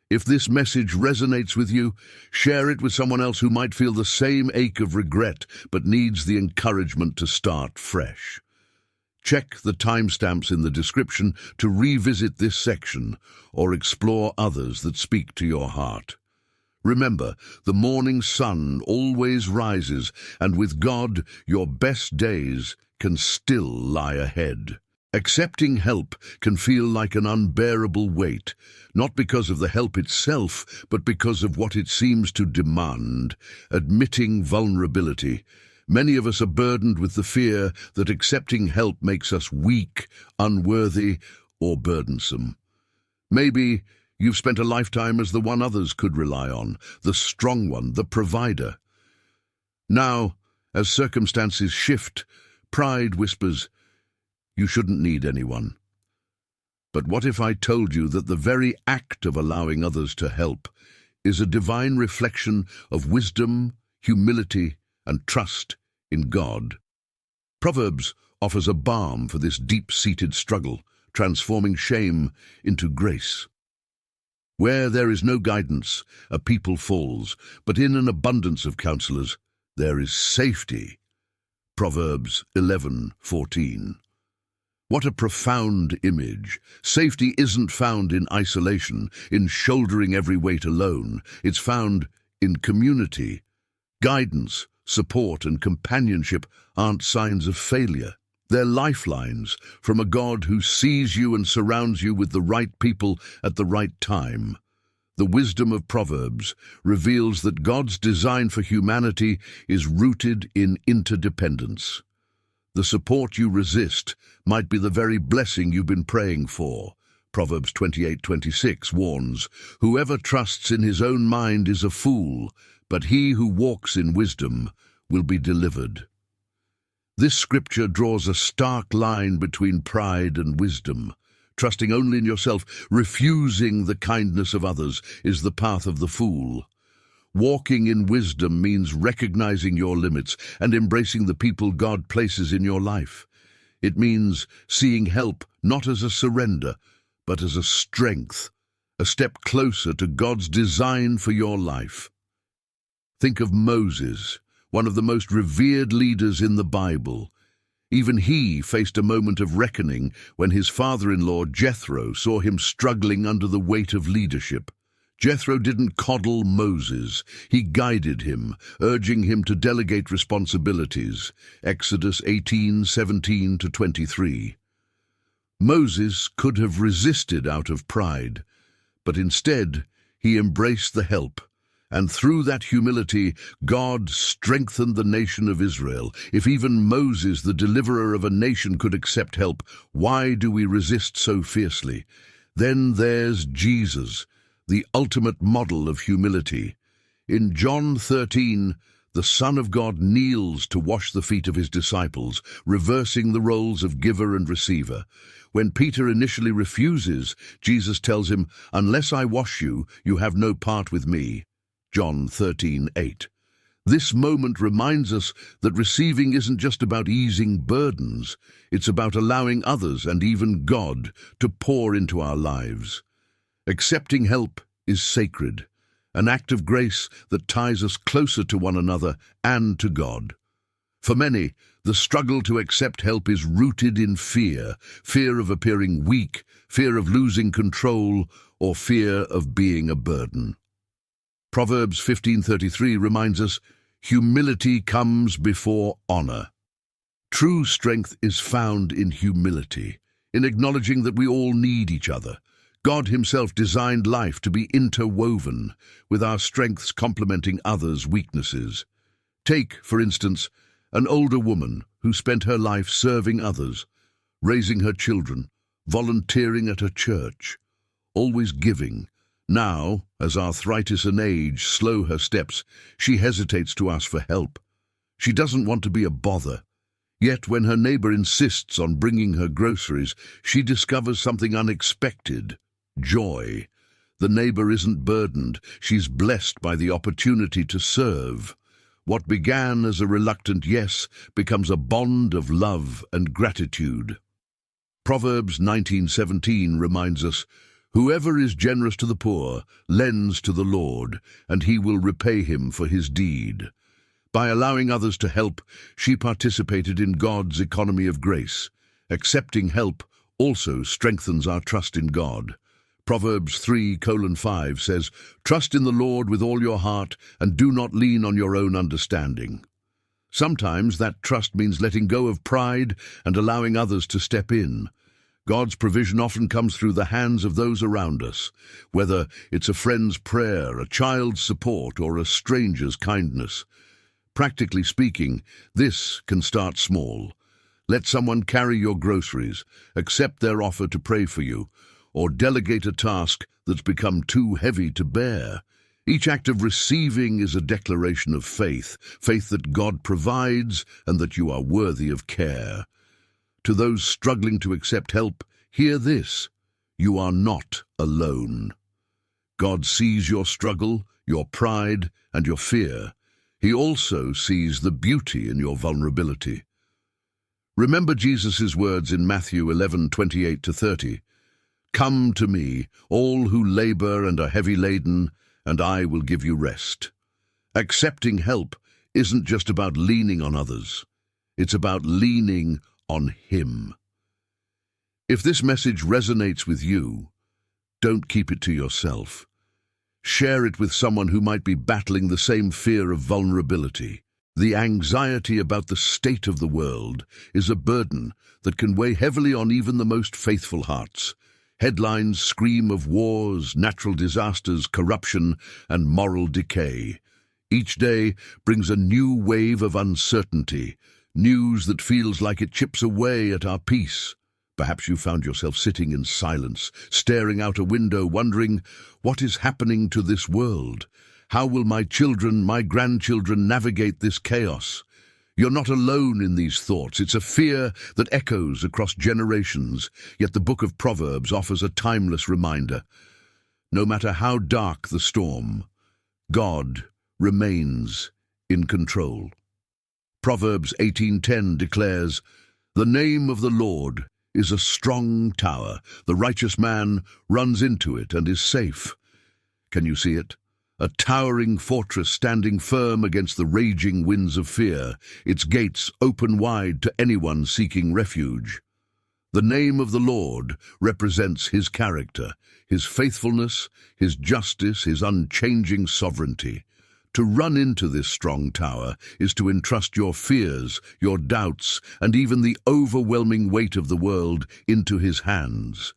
If this message resonates with you, share it with someone else who might feel the same ache of regret but needs the encouragement to start fresh. Check the timestamps in the description to revisit this section or explore others that speak to your heart. Remember, the morning sun always rises, and with God, your best days can still lie ahead. Accepting help can feel like an unbearable weight, not because of the help itself, but because of what it seems to demand. Admitting vulnerability. Many of us are burdened with the fear that accepting help makes us weak, unworthy, or burdensome. Maybe you've spent a lifetime as the one others could rely on, the strong one, the provider. Now, as circumstances shift, pride whispers, "You shouldn't need anyone." But what if I told you that the very act of allowing others to help is a divine reflection of wisdom, humility, and trust in God? Proverbs offers a balm for this deep-seated struggle, transforming shame into grace. Where there is no guidance, a people falls, but in an abundance of counselors, there is safety. Proverbs 11:14. What a profound image. Safety isn't found in isolation, in shouldering every weight alone. It's found in community. Guidance, support, and companionship aren't signs of failure. They're lifelines from a God who sees you and surrounds you with the right people at the right time. The wisdom of Proverbs reveals that God's design for humanity is rooted in interdependence. The support you resist might be the very blessing you've been praying for. Proverbs 28:26 warns, "Whoever trusts in his own mind is a fool, but he who walks in wisdom will be delivered." This scripture draws a stark line between pride and wisdom. Trusting only in yourself, refusing the kindness of others, is the path of the fool. Walking in wisdom means recognizing your limits and embracing the people God places in your life. It means seeing help not as a surrender, but as a strength, a step closer to God's design for your life. Think of Moses, one of the most revered leaders in the Bible. Even he faced a moment of reckoning when his father-in-law Jethro saw him struggling under the weight of leadership. Jethro didn't coddle Moses. He guided him, urging him to delegate responsibilities. Exodus 18:17-23. Moses could have resisted out of pride, but instead he embraced the help. And through that humility, God strengthened the nation of Israel. If even Moses, the deliverer of a nation, could accept help, why do we resist so fiercely? Then there's Jesus, the ultimate model of humility. In John 13, the Son of God kneels to wash the feet of his disciples, reversing the roles of giver and receiver. When Peter initially refuses, Jesus tells him, "Unless I wash you, you have no part with me." John 13:8. This moment reminds us that receiving isn't just about easing burdens, it's about allowing others and even God to pour into our lives. Accepting help is sacred, an act of grace that ties us closer to one another and to God. For many, the struggle to accept help is rooted in fear, fear of appearing weak, fear of losing control, or fear of being a burden. Proverbs 15:33 reminds us, humility comes before honor. True strength is found in humility, in acknowledging that we all need each other. God himself designed life to be interwoven, with our strengths complementing others' weaknesses. Take, for instance, an older woman who spent her life serving others, raising her children, volunteering at her church, always giving. Now, as arthritis and age slow her steps, she hesitates to ask for help. She doesn't want to be a bother. Yet when her neighbor insists on bringing her groceries, she discovers something unexpected: joy. The neighbor isn't burdened, she's blessed by the opportunity to serve. What began as a reluctant yes becomes a bond of love and gratitude. Proverbs 19:17 reminds us, whoever is generous to the poor lends to the Lord, and he will repay him for his deed. By allowing others to help, she participated in God's economy of grace. Accepting help also strengthens our trust in God. Proverbs 3:5 says, "Trust in the Lord with all your heart and do not lean on your own understanding." Sometimes that trust means letting go of pride and allowing others to step in. God's provision often comes through the hands of those around us, whether it's a friend's prayer, a child's support, or a stranger's kindness. Practically speaking, this can start small. Let someone carry your groceries, accept their offer to pray for you, or delegate a task that's become too heavy to bear. Each act of receiving is a declaration of faith, faith that God provides and that you are worthy of care. To those struggling to accept help, hear this: you are not alone. God sees your struggle, your pride, and your fear. He also sees the beauty in your vulnerability. Remember Jesus' words in Matthew 11:28-30. "Come to me, all who labor and are heavy laden, and I will give you rest." Accepting help isn't just about leaning on others. It's about leaning on Him. If this message resonates with you, don't keep it to yourself. Share it with someone who might be battling the same fear of vulnerability. The anxiety about the state of the world is a burden that can weigh heavily on even the most faithful hearts. Headlines scream of wars, natural disasters, corruption, and moral decay. Each day brings a new wave of uncertainty, news that feels like it chips away at our peace. Perhaps you found yourself sitting in silence, staring out a window, wondering, what is happening to this world? How will my children, my grandchildren navigate this chaos? You're not alone in these thoughts. It's a fear that echoes across generations, yet the book of Proverbs offers a timeless reminder. No matter how dark the storm, God remains in control. Proverbs 18:10 declares, "The name of the Lord is a strong tower. The righteous man runs into it and is safe." Can you see it? A towering fortress standing firm against the raging winds of fear, its gates open wide to anyone seeking refuge. The name of the Lord represents His character, His faithfulness, His justice, His unchanging sovereignty. To run into this strong tower is to entrust your fears, your doubts, and even the overwhelming weight of the world into His hands.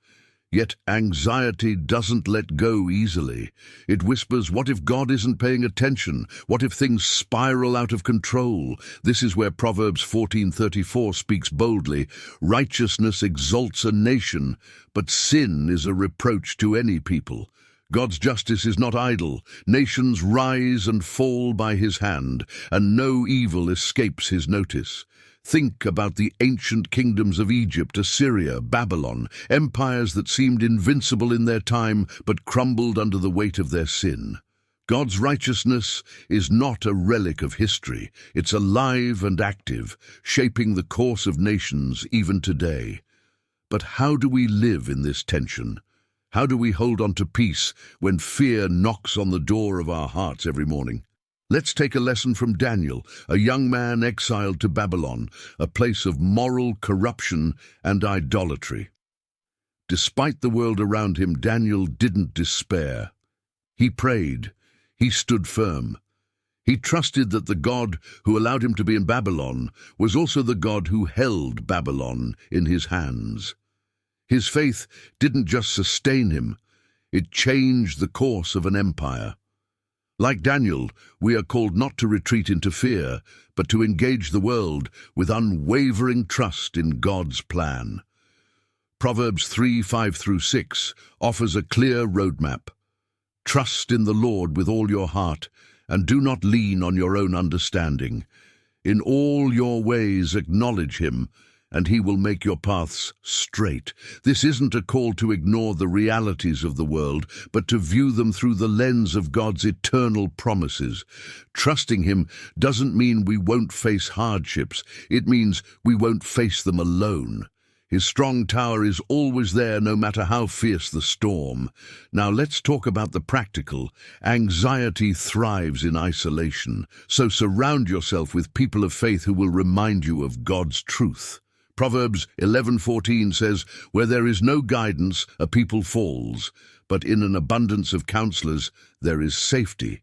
Yet anxiety doesn't let go easily. It whispers, what if God isn't paying attention? What if things spiral out of control? This is where Proverbs 14:34 speaks boldly. Righteousness exalts a nation, but sin is a reproach to any people. God's justice is not idle. Nations rise and fall by His hand, and no evil escapes His notice. Think about the ancient kingdoms of Egypt, Assyria, Babylon, empires that seemed invincible in their time but crumbled under the weight of their sin. God's righteousness is not a relic of history. It's alive and active, shaping the course of nations even today. But how do we live in this tension? How do we hold on to peace when fear knocks on the door of our hearts every morning? Let's take a lesson from Daniel, a young man exiled to Babylon, a place of moral corruption and idolatry. Despite the world around him, Daniel didn't despair. He prayed. He stood firm. He trusted that the God who allowed him to be in Babylon was also the God who held Babylon in his hands. His faith didn't just sustain him, it changed the course of an empire. Like Daniel, we are called not to retreat into fear, but to engage the world with unwavering trust in God's plan. Proverbs 3:5-6 offers a clear roadmap. Trust in the Lord with all your heart, and do not lean on your own understanding. In all your ways acknowledge him, and he will make your paths straight. This isn't a call to ignore the realities of the world, but to view them through the lens of God's eternal promises. Trusting him doesn't mean we won't face hardships. It means we won't face them alone. His strong tower is always there, no matter how fierce the storm. Now let's talk about the practical. Anxiety thrives in isolation, so surround yourself with people of faith who will remind you of God's truth. Proverbs 11:14 says, "Where there is no guidance, a people falls, but in an abundance of counselors there is safety."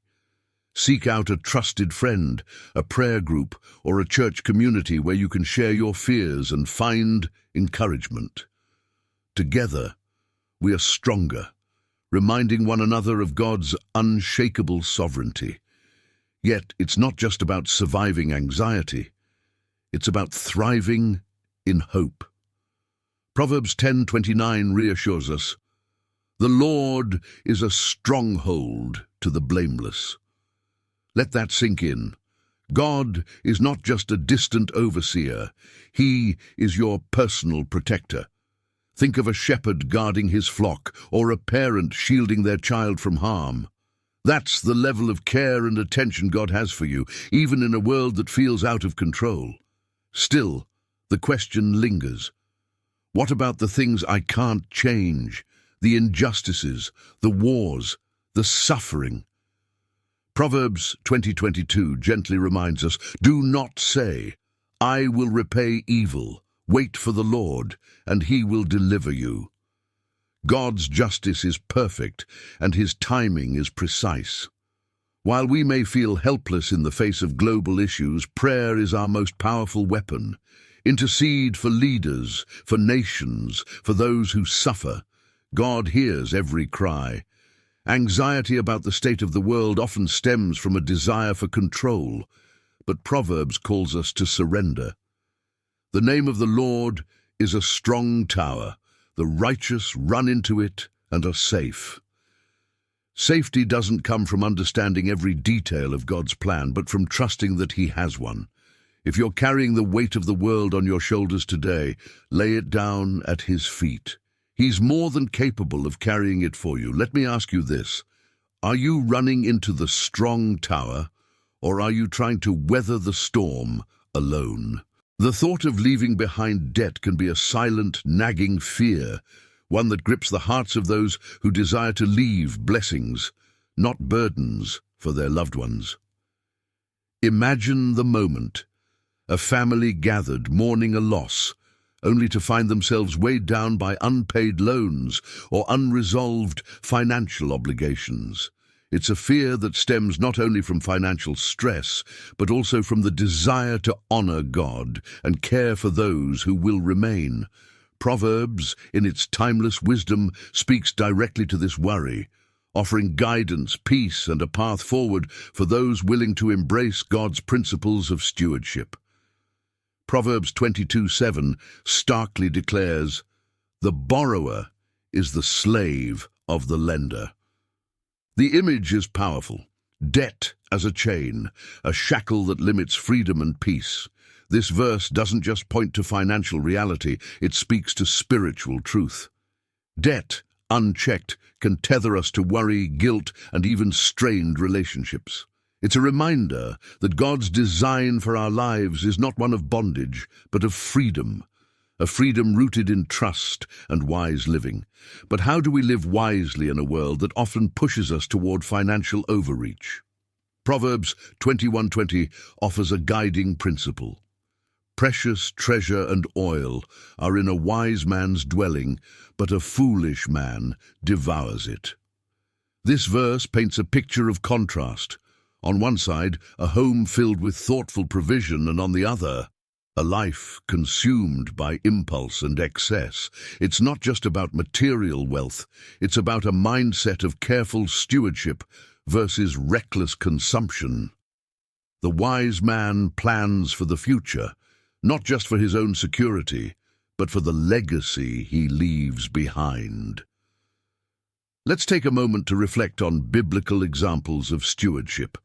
Seek out a trusted friend, a prayer group, or a church community where you can share your fears and find encouragement. Together, we are stronger, reminding one another of God's unshakable sovereignty. Yet, it's not just about surviving anxiety. It's about thriving in hope. Proverbs 10:29 reassures us, "The Lord is a stronghold to the blameless." Let that sink in. God is not just a distant overseer. He is your personal protector. Think of a shepherd guarding his flock, or a parent shielding their child from harm. That's the level of care and attention God has for you, even in a world that feels out of control. Still, the question lingers. What about the things I can't change? The injustices, the wars, the suffering? Proverbs 20:22 gently reminds us, "Do not say, 'I will repay evil.' Wait for the Lord, and he will deliver you." God's justice is perfect, and his timing is precise. While we may feel helpless in the face of global issues, prayer is our most powerful weapon. Intercede for leaders, for nations, for those who suffer. God hears every cry. Anxiety about the state of the world often stems from a desire for control, but Proverbs calls us to surrender. The name of the Lord is a strong tower. The righteous run into it and are safe. Safety doesn't come from understanding every detail of God's plan, but from trusting that he has one. If you're carrying the weight of the world on your shoulders today, lay it down at his feet. He's more than capable of carrying it for you. Let me ask you this. Are you running into the strong tower, or are you trying to weather the storm alone? The thought of leaving behind debt can be a silent, nagging fear, one that grips the hearts of those who desire to leave blessings, not burdens, for their loved ones. Imagine the moment. A family gathered, mourning a loss, only to find themselves weighed down by unpaid loans or unresolved financial obligations. It's a fear that stems not only from financial stress, but also from the desire to honor God and care for those who will remain. Proverbs, in its timeless wisdom, speaks directly to this worry, offering guidance, peace, and a path forward for those willing to embrace God's principles of stewardship. Proverbs 22:7 starkly declares, "The borrower is the slave of the lender." The image is powerful. Debt as a chain, a shackle that limits freedom and peace. This verse doesn't just point to financial reality, it speaks to spiritual truth. Debt, unchecked, can tether us to worry, guilt, and even strained relationships. It's a reminder that God's design for our lives is not one of bondage, but of freedom. A freedom rooted in trust and wise living. But how do we live wisely in a world that often pushes us toward financial overreach? Proverbs 21:20 offers a guiding principle. Precious treasure and oil are in a wise man's dwelling, but a foolish man devours it. This verse paints a picture of contrast. On one side, a home filled with thoughtful provision, and on the other, a life consumed by impulse and excess. It's not just about material wealth, it's about a mindset of careful stewardship versus reckless consumption. The wise man plans for the future, not just for his own security, but for the legacy he leaves behind. Let's take a moment to reflect on biblical examples of stewardship.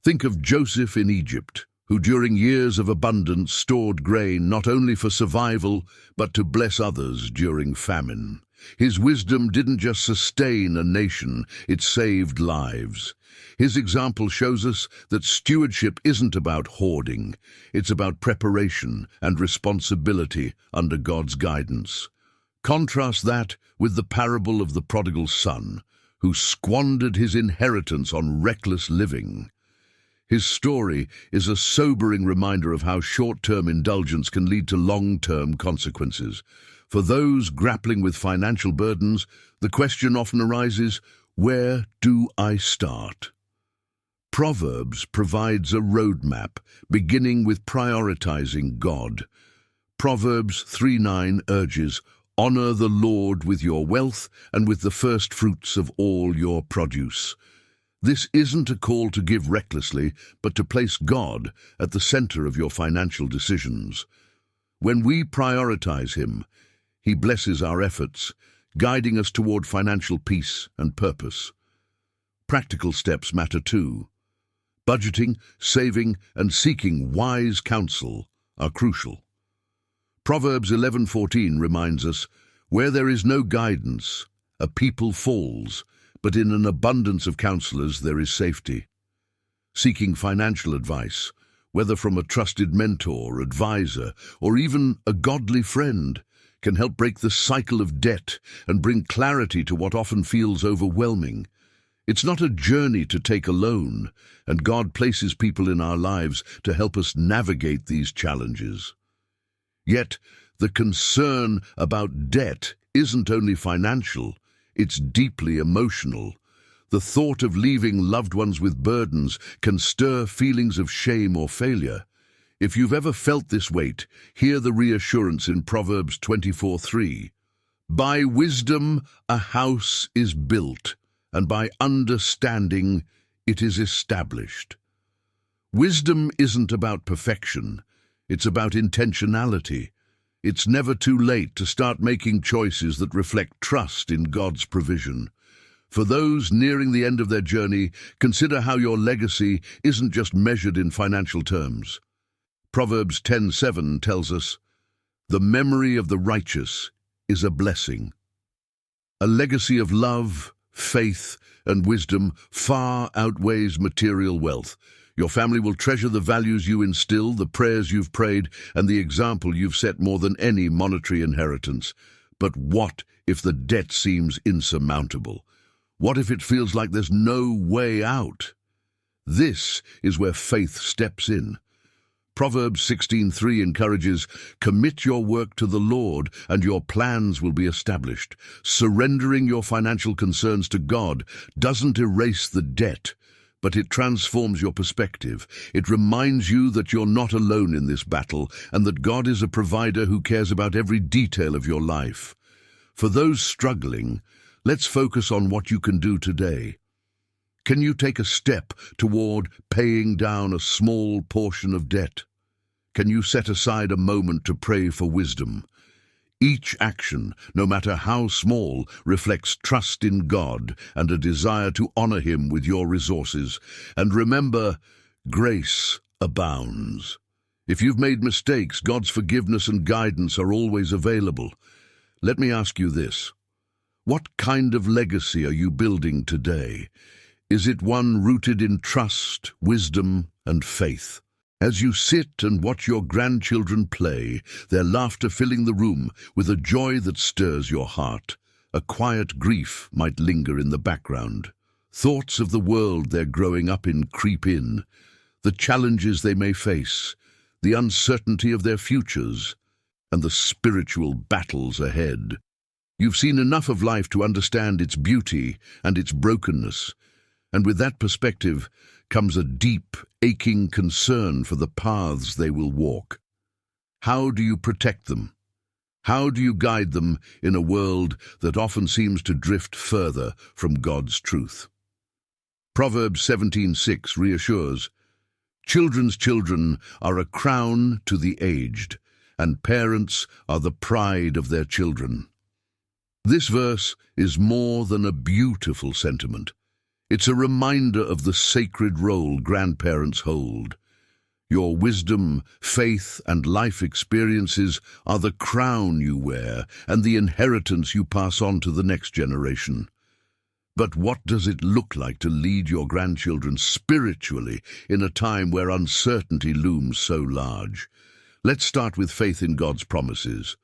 Think of Joseph in Egypt, who during years of abundance stored grain not only for survival, but to bless others during famine. His wisdom didn't just sustain a nation, it saved lives. His example shows us that stewardship isn't about hoarding, it's about preparation and responsibility under God's guidance. Contrast that with the parable of the prodigal son, who squandered his inheritance on reckless living. His story is a sobering reminder of how short-term indulgence can lead to long-term consequences. For those grappling with financial burdens, the question often arises, where do I start? Proverbs provides a roadmap, beginning with prioritizing God. Proverbs 3:9 urges, "Honor the Lord with your wealth and with the first fruits of all your produce." This isn't a call to give recklessly, but to place God at the center of your financial decisions. When we prioritize Him, He blesses our efforts, guiding us toward financial peace and purpose. Practical steps matter too. Budgeting, saving, and seeking wise counsel are crucial. Proverbs 11:14 reminds us, "Where there is no guidance, a people falls, but in an abundance of counselors there is safety." Seeking financial advice, whether from a trusted mentor, advisor, or even a godly friend, can help break the cycle of debt and bring clarity to what often feels overwhelming. It's not a journey to take alone, and God places people in our lives to help us navigate these challenges. Yet, the concern about debt isn't only financial, it's deeply emotional. The thought of leaving loved ones with burdens can stir feelings of shame or failure. If you've ever felt this weight, hear the reassurance in Proverbs 24:3. "By wisdom a house is built, and by understanding it is established." Wisdom isn't about perfection, it's about intentionality. It's never too late to start making choices that reflect trust in God's provision. For those nearing the end of their journey, consider how your legacy isn't just measured in financial terms. Proverbs 10:7 tells us, "The memory of the righteous is a blessing." A legacy of love, faith, and wisdom far outweighs material wealth. Your family will treasure the values you instill, the prayers you've prayed, and the example you've set more than any monetary inheritance. But what if the debt seems insurmountable? What if it feels like there's no way out? This is where faith steps in. Proverbs 16:3 encourages, "Commit your work to the Lord, and your plans will be established." Surrendering your financial concerns to God doesn't erase the debt, but it transforms your perspective. It reminds you that you're not alone in this battle, and that God is a provider who cares about every detail of your life. For those struggling, let's focus on what you can do today. Can you take a step toward paying down a small portion of debt? Can you set aside a moment to pray for wisdom? Each action, no matter how small, reflects trust in God and a desire to honor Him with your resources. And remember, grace abounds. If you've made mistakes, God's forgiveness and guidance are always available. Let me ask you this. What kind of legacy are you building today? Is it one rooted in trust, wisdom, and faith? As you sit and watch your grandchildren play, their laughter filling the room with a joy that stirs your heart, a quiet grief might linger in the background. Thoughts of the world they're growing up in creep in, the challenges they may face, the uncertainty of their futures, and the spiritual battles ahead. You've seen enough of life to understand its beauty and its brokenness, and with that perspective comes a deep, aching concern for the paths they will walk. How do you protect them? How do you guide them in a world that often seems to drift further from God's truth? Proverbs 17:6 reassures, "Children's children are a crown to the aged, and parents are the pride of their children." This verse is more than a beautiful sentiment. It's a reminder of the sacred role grandparents hold. Your wisdom, faith, and life experiences are the crown you wear and the inheritance you pass on to the next generation. But what does it look like to lead your grandchildren spiritually in a time where uncertainty looms so large? Let's start with faith in God's promises.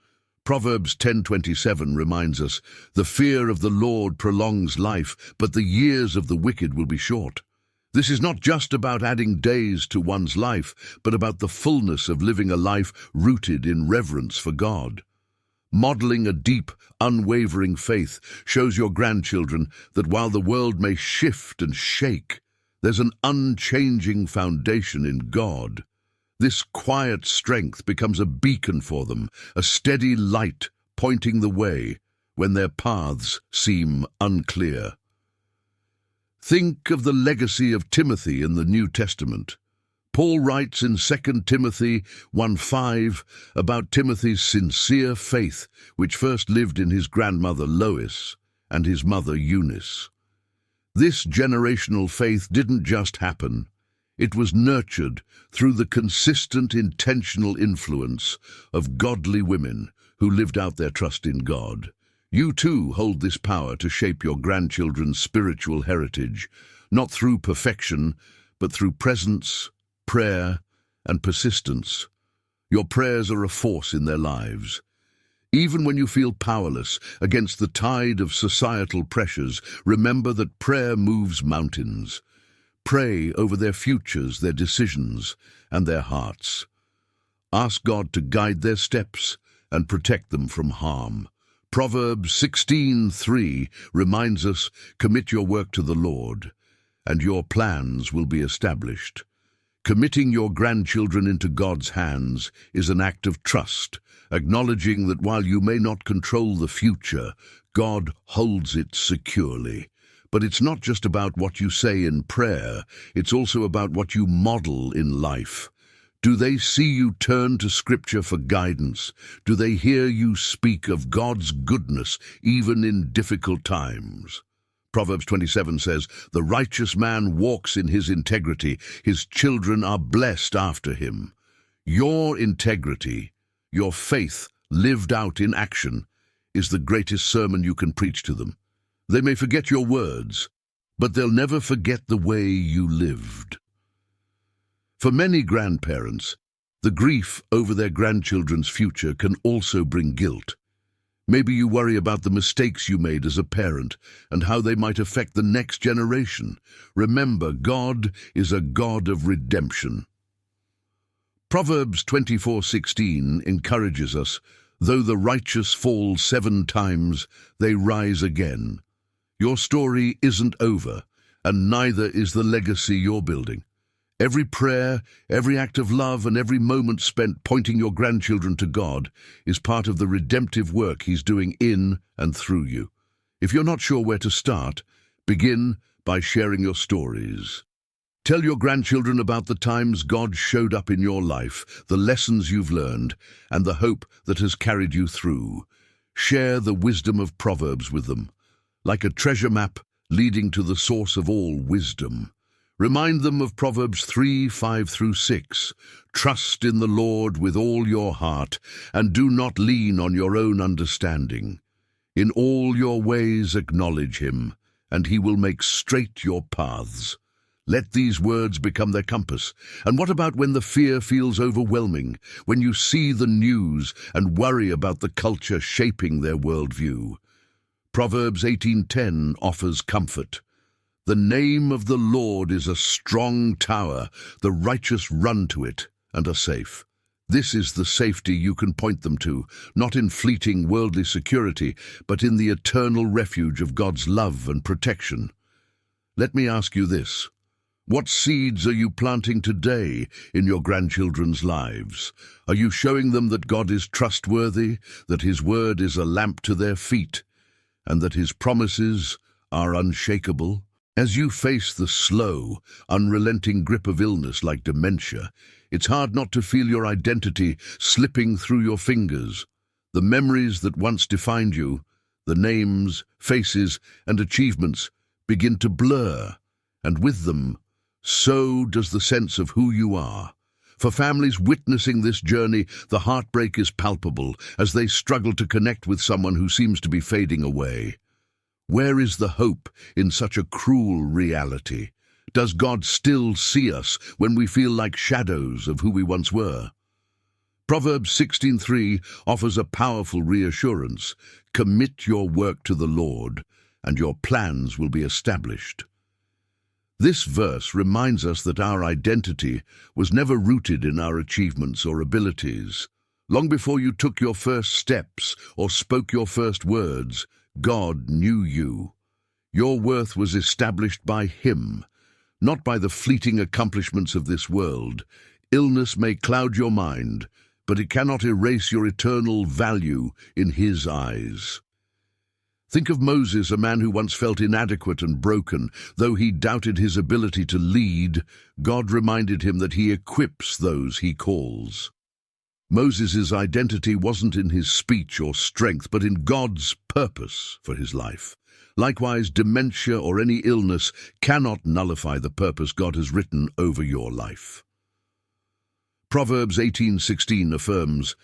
Proverbs 10:27 reminds us, "The fear of the Lord prolongs life, but the years of the wicked will be short." This is not just about adding days to one's life, but about the fullness of living a life rooted in reverence for God. Modeling a deep, unwavering faith shows your grandchildren that while the world may shift and shake, there's an unchanging foundation in God. This quiet strength becomes a beacon for them, a steady light pointing the way when their paths seem unclear. Think of the legacy of Timothy in the New Testament. Paul writes in 2 Timothy 1:5 about Timothy's sincere faith, which first lived in his grandmother Lois and his mother Eunice. This generational faith didn't just happen. It was nurtured through the consistent, intentional influence of godly women who lived out their trust in God. You too hold this power to shape your grandchildren's spiritual heritage, not through perfection, but through presence, prayer, and persistence. Your prayers are a force in their lives. Even when you feel powerless against the tide of societal pressures, remember that prayer moves mountains. Pray over their futures, their decisions, and their hearts. Ask God to guide their steps and protect them from harm. Proverbs 16:3 reminds us, "Commit your work to the Lord, and your plans will be established." Committing your grandchildren into God's hands is an act of trust, acknowledging that while you may not control the future, God holds it securely. But it's not just about what you say in prayer, it's also about what you model in life. Do they see you turn to Scripture for guidance? Do they hear you speak of God's goodness even in difficult times? Proverbs 27 says, "The righteous man walks in his integrity. His children are blessed after him." Your integrity, your faith lived out in action, is the greatest sermon you can preach to them. They may forget your words, but they'll never forget the way you lived. For many grandparents, the grief over their grandchildren's future can also bring guilt. Maybe you worry about the mistakes you made as a parent and how they might affect the next generation. Remember, God is a God of redemption. Proverbs 24:16 encourages us, "Though the righteous fall 7 times, they rise again." Your story isn't over, and neither is the legacy you're building. Every prayer, every act of love, and every moment spent pointing your grandchildren to God is part of the redemptive work He's doing in and through you. If you're not sure where to start, begin by sharing your stories. Tell your grandchildren about the times God showed up in your life, the lessons you've learned, and the hope that has carried you through. Share the wisdom of Proverbs with them, like a treasure map leading to the source of all wisdom. Remind them of Proverbs 3:5-6. "Trust in the Lord with all your heart, and do not lean on your own understanding. In all your ways acknowledge him, and he will make straight your paths. Let these words become their compass. And what about when the fear feels overwhelming, when you see the news and worry about the culture shaping their worldview? Proverbs 18:10 offers comfort. The name of the Lord is a strong tower. The righteous run to it and are safe. This is the safety you can point them to, not in fleeting worldly security, but in the eternal refuge of God's love and protection. Let me ask you this. What seeds are you planting today in your grandchildren's lives? Are you showing them that God is trustworthy, that his word is a lamp to their feet, and that his promises are unshakable? As you face the slow, unrelenting grip of illness like dementia, it's hard not to feel your identity slipping through your fingers. The memories that once defined you, the names, faces, and achievements begin to blur, and with them, so does the sense of who you are. For families witnessing this journey, the heartbreak is palpable as they struggle to connect with someone who seems to be fading away. Where is the hope in such a cruel reality? Does God still see us when we feel like shadows of who we once were? Proverbs 16:3 offers a powerful reassurance. Commit your work to the Lord, and your plans will be established. This verse reminds us that our identity was never rooted in our achievements or abilities. Long before you took your first steps or spoke your first words, God knew you. Your worth was established by him, not by the fleeting accomplishments of this world. Illness may cloud your mind, but it cannot erase your eternal value in his eyes. Think of Moses, a man who once felt inadequate and broken. Though he doubted his ability to lead, God reminded him that he equips those he calls. Moses' identity wasn't in his speech or strength, but in God's purpose for his life. Likewise, dementia or any illness cannot nullify the purpose God has written over your life. Proverbs 18:16 affirms,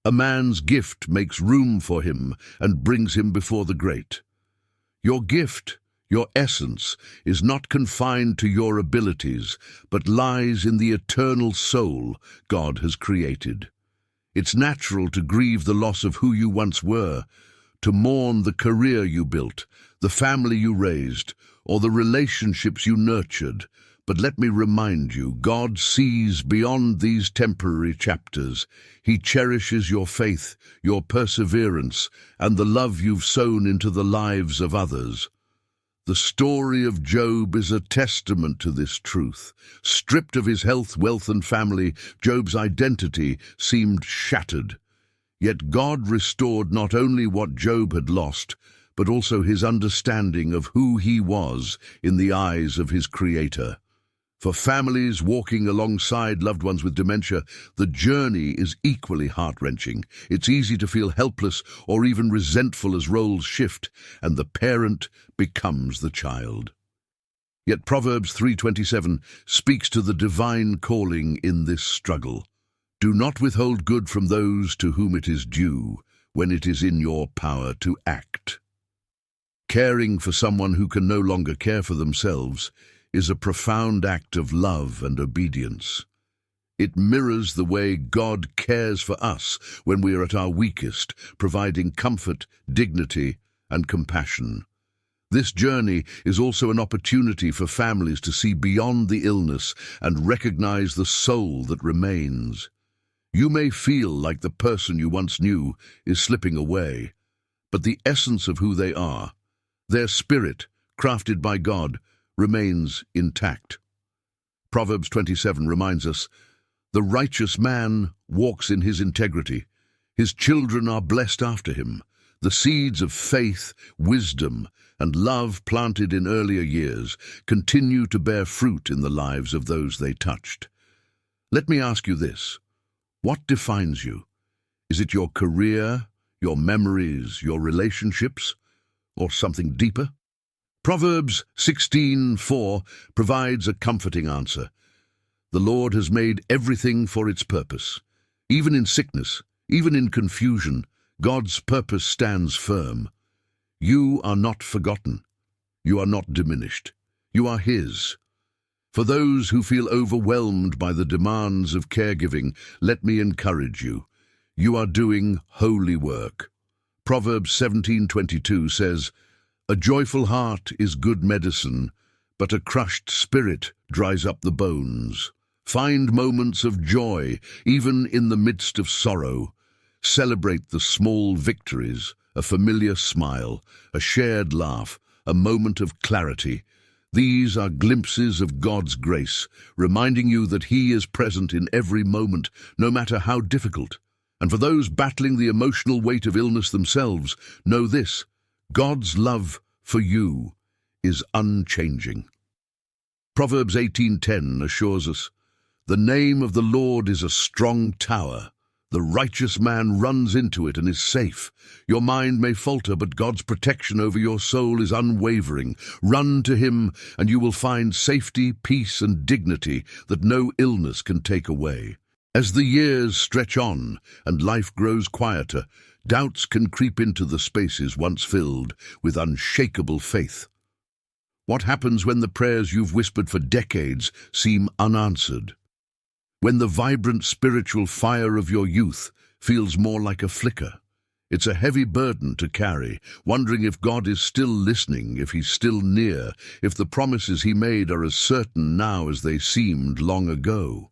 "A man's gift makes room for him and brings him before the great." Your gift, your essence, is not confined to your abilities, but lies in the eternal soul God has created. It's natural to grieve the loss of who you once were, to mourn the career you built, the family you raised, or the relationships you nurtured. But let me remind you, God sees beyond these temporary chapters. He cherishes your faith, your perseverance, and the love you've sown into the lives of others. The story of Job is a testament to this truth. Stripped of his health, wealth, and family, Job's identity seemed shattered. Yet God restored not only what Job had lost, but also his understanding of who he was in the eyes of his Creator. For families walking alongside loved ones with dementia, the journey is equally heart-wrenching. It's easy to feel helpless or even resentful as roles shift, and the parent becomes the child. Yet Proverbs 3:27 speaks to the divine calling in this struggle. Do not withhold good from those to whom it is due, when it is in your power to act. Caring for someone who can no longer care for themselves is a profound act of love and obedience. It mirrors the way God cares for us when we are at our weakest, providing comfort, dignity, and compassion. This journey is also an opportunity for families to see beyond the illness and recognize the soul that remains. You may feel like the person you once knew is slipping away, but the essence of who they are, their spirit, crafted by God, remains intact. Proverbs 27 reminds us, "The righteous man walks in his integrity. His children are blessed after him." The seeds of faith, wisdom, and love planted in earlier years continue to bear fruit in the lives of those they touched. Let me ask you this. What defines you? Is it your career, your memories, your relationships, or something deeper? Proverbs 16:4 provides a comforting answer. The Lord has made everything for its purpose. Even in sickness, even in confusion, God's purpose stands firm. You are not forgotten. You are not diminished. You are His. For those who feel overwhelmed by the demands of caregiving, let me encourage you. You are doing holy work. Proverbs 17:22 says, "A joyful heart is good medicine, but a crushed spirit dries up the bones." Find moments of joy, even in the midst of sorrow. Celebrate the small victories, a familiar smile, a shared laugh, a moment of clarity. These are glimpses of God's grace, reminding you that He is present in every moment, no matter how difficult. And for those battling the emotional weight of illness themselves, know this: God's love for you is unchanging. Proverbs 18:10 assures us, "The name of the Lord is a strong tower. The righteous man runs into it and is safe." Your mind may falter, but God's protection over your soul is unwavering. Run to Him, and you will find safety, peace, and dignity that no illness can take away. As the years stretch on and life grows quieter, doubts can creep into the spaces once filled with unshakable faith. What happens when the prayers you've whispered for decades seem unanswered? When the vibrant spiritual fire of your youth feels more like a flicker? It's a heavy burden to carry, wondering if God is still listening, if He's still near, if the promises He made are as certain now as they seemed long ago.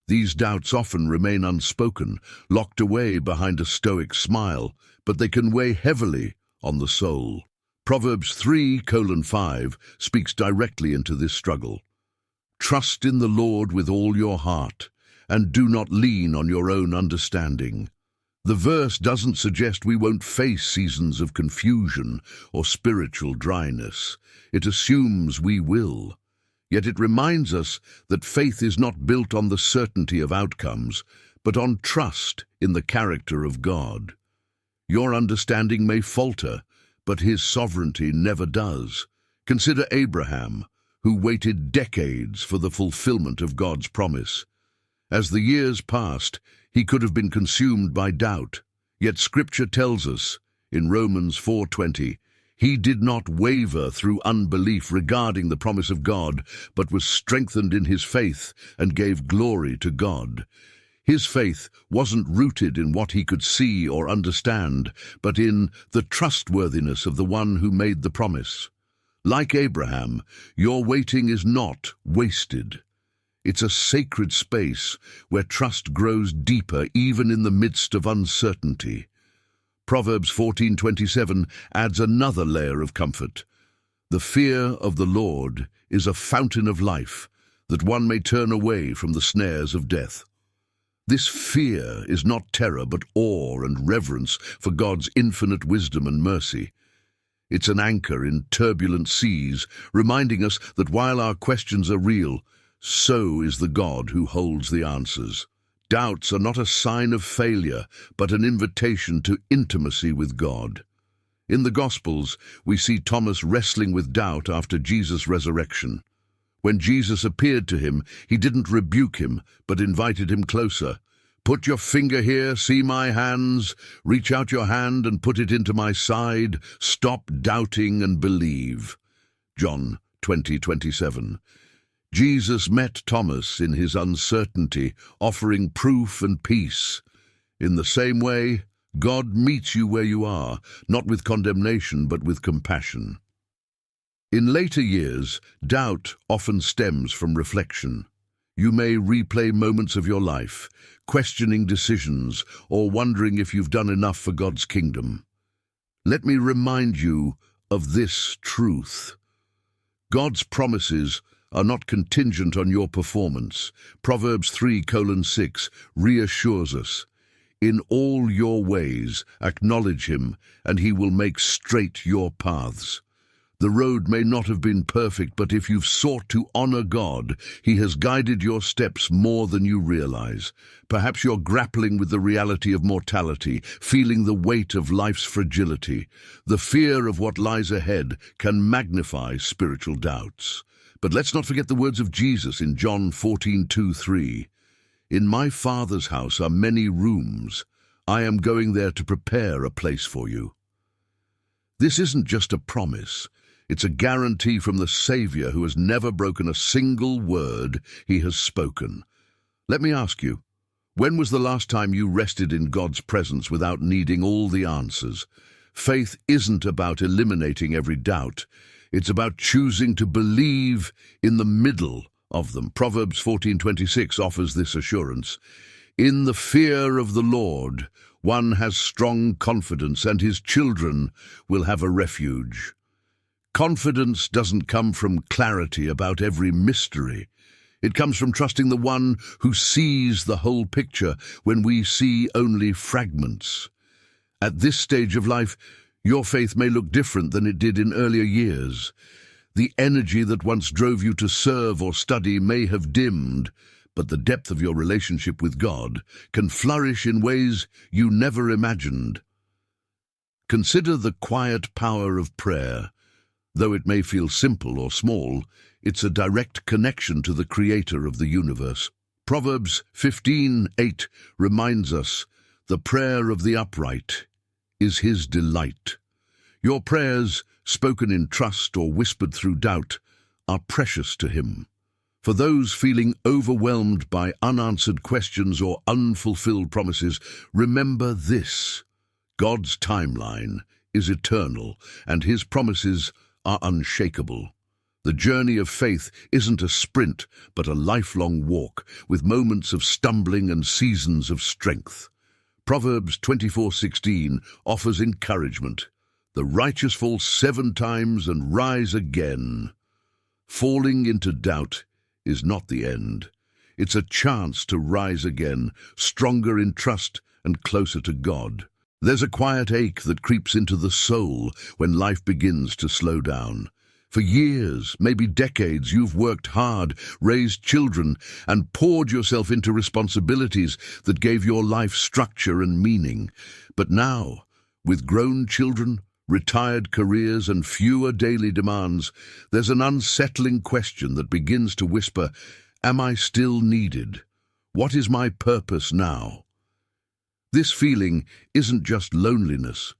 These doubts often remain unspoken, locked away behind a stoic smile, but they can weigh heavily on the soul. Proverbs 3:5 speaks directly into this struggle. "Trust in the Lord with all your heart, and do not lean on your own understanding." The verse doesn't suggest we won't face seasons of confusion or spiritual dryness. It assumes we will. Yet it reminds us that faith is not built on the certainty of outcomes, but on trust in the character of God. Your understanding may falter, but His sovereignty never does. Consider Abraham, who waited decades for the fulfillment of God's promise. As the years passed, he could have been consumed by doubt. Yet Scripture tells us, in Romans 4:20, he did not waver through unbelief regarding the promise of God, but was strengthened in his faith and gave glory to God. His faith wasn't rooted in what he could see or understand, but in the trustworthiness of the one who made the promise. Like Abraham, your waiting is not wasted. It's a sacred space where trust grows deeper even in the midst of uncertainty. Proverbs 14:27 adds another layer of comfort. "The fear of the Lord is a fountain of life, that one may turn away from the snares of death." This fear is not terror, but awe and reverence for God's infinite wisdom and mercy. It's an anchor in turbulent seas, reminding us that while our questions are real, so is the God who holds the answers. Doubts are not a sign of failure, but an invitation to intimacy with God. In the Gospels, we see Thomas wrestling with doubt after Jesus' resurrection. When Jesus appeared to him, He didn't rebuke him, but invited him closer. "Put your finger here, see my hands. Reach out your hand and put it into my side. Stop doubting and believe." John 20:27. Jesus met Thomas in his uncertainty, offering proof and peace. In the same way, God meets you where you are, not with condemnation, but with compassion. In later years, doubt often stems from reflection. You may replay moments of your life, questioning decisions, or wondering if you've done enough for God's kingdom. Let me remind you of this truth. God's promises are not contingent on your performance. Proverbs 3:6 reassures us. "In all your ways acknowledge Him, and He will make straight your paths." The road may not have been perfect, but if you've sought to honor God, He has guided your steps more than you realize. Perhaps you're grappling with the reality of mortality, feeling the weight of life's fragility. The fear of what lies ahead can magnify spiritual doubts. But let's not forget the words of Jesus in John 14:2-3. "In my Father's house are many rooms. I am going there to prepare a place for you." This isn't just a promise. It's a guarantee from the Savior who has never broken a single word he has spoken. Let me ask you, when was the last time you rested in God's presence without needing all the answers? Faith isn't about eliminating every doubt. It's about choosing to believe in the middle of them. Proverbs 14:26 offers this assurance. In the fear of the Lord, one has strong confidence, and his children will have a refuge. Confidence doesn't come from clarity about every mystery. It comes from trusting the one who sees the whole picture when we see only fragments. At this stage of life, your faith may look different than it did in earlier years. The energy that once drove you to serve or study may have dimmed, but the depth of your relationship with God can flourish in ways you never imagined. Consider the quiet power of prayer. Though it may feel simple or small, it's a direct connection to the Creator of the universe. Proverbs 15:8 reminds us, the prayer of the upright is his delight. Your prayers, spoken in trust or whispered through doubt, are precious to him. For those feeling overwhelmed by unanswered questions or unfulfilled promises, remember this: God's timeline is eternal, and his promises are unshakable. The journey of faith isn't a sprint, but a lifelong walk, with moments of stumbling and seasons of strength. Proverbs 24:16 offers encouragement. The righteous fall 7 times and rise again. Falling into doubt is not the end. It's a chance to rise again, stronger in trust and closer to God. There's a quiet ache that creeps into the soul when life begins to slow down. For years, maybe decades, you've worked hard, raised children, and poured yourself into responsibilities that gave your life structure and meaning. But now, with grown children, retired careers, and fewer daily demands, there's an unsettling question that begins to whisper, am I still needed? What is my purpose now? This feeling isn't just loneliness.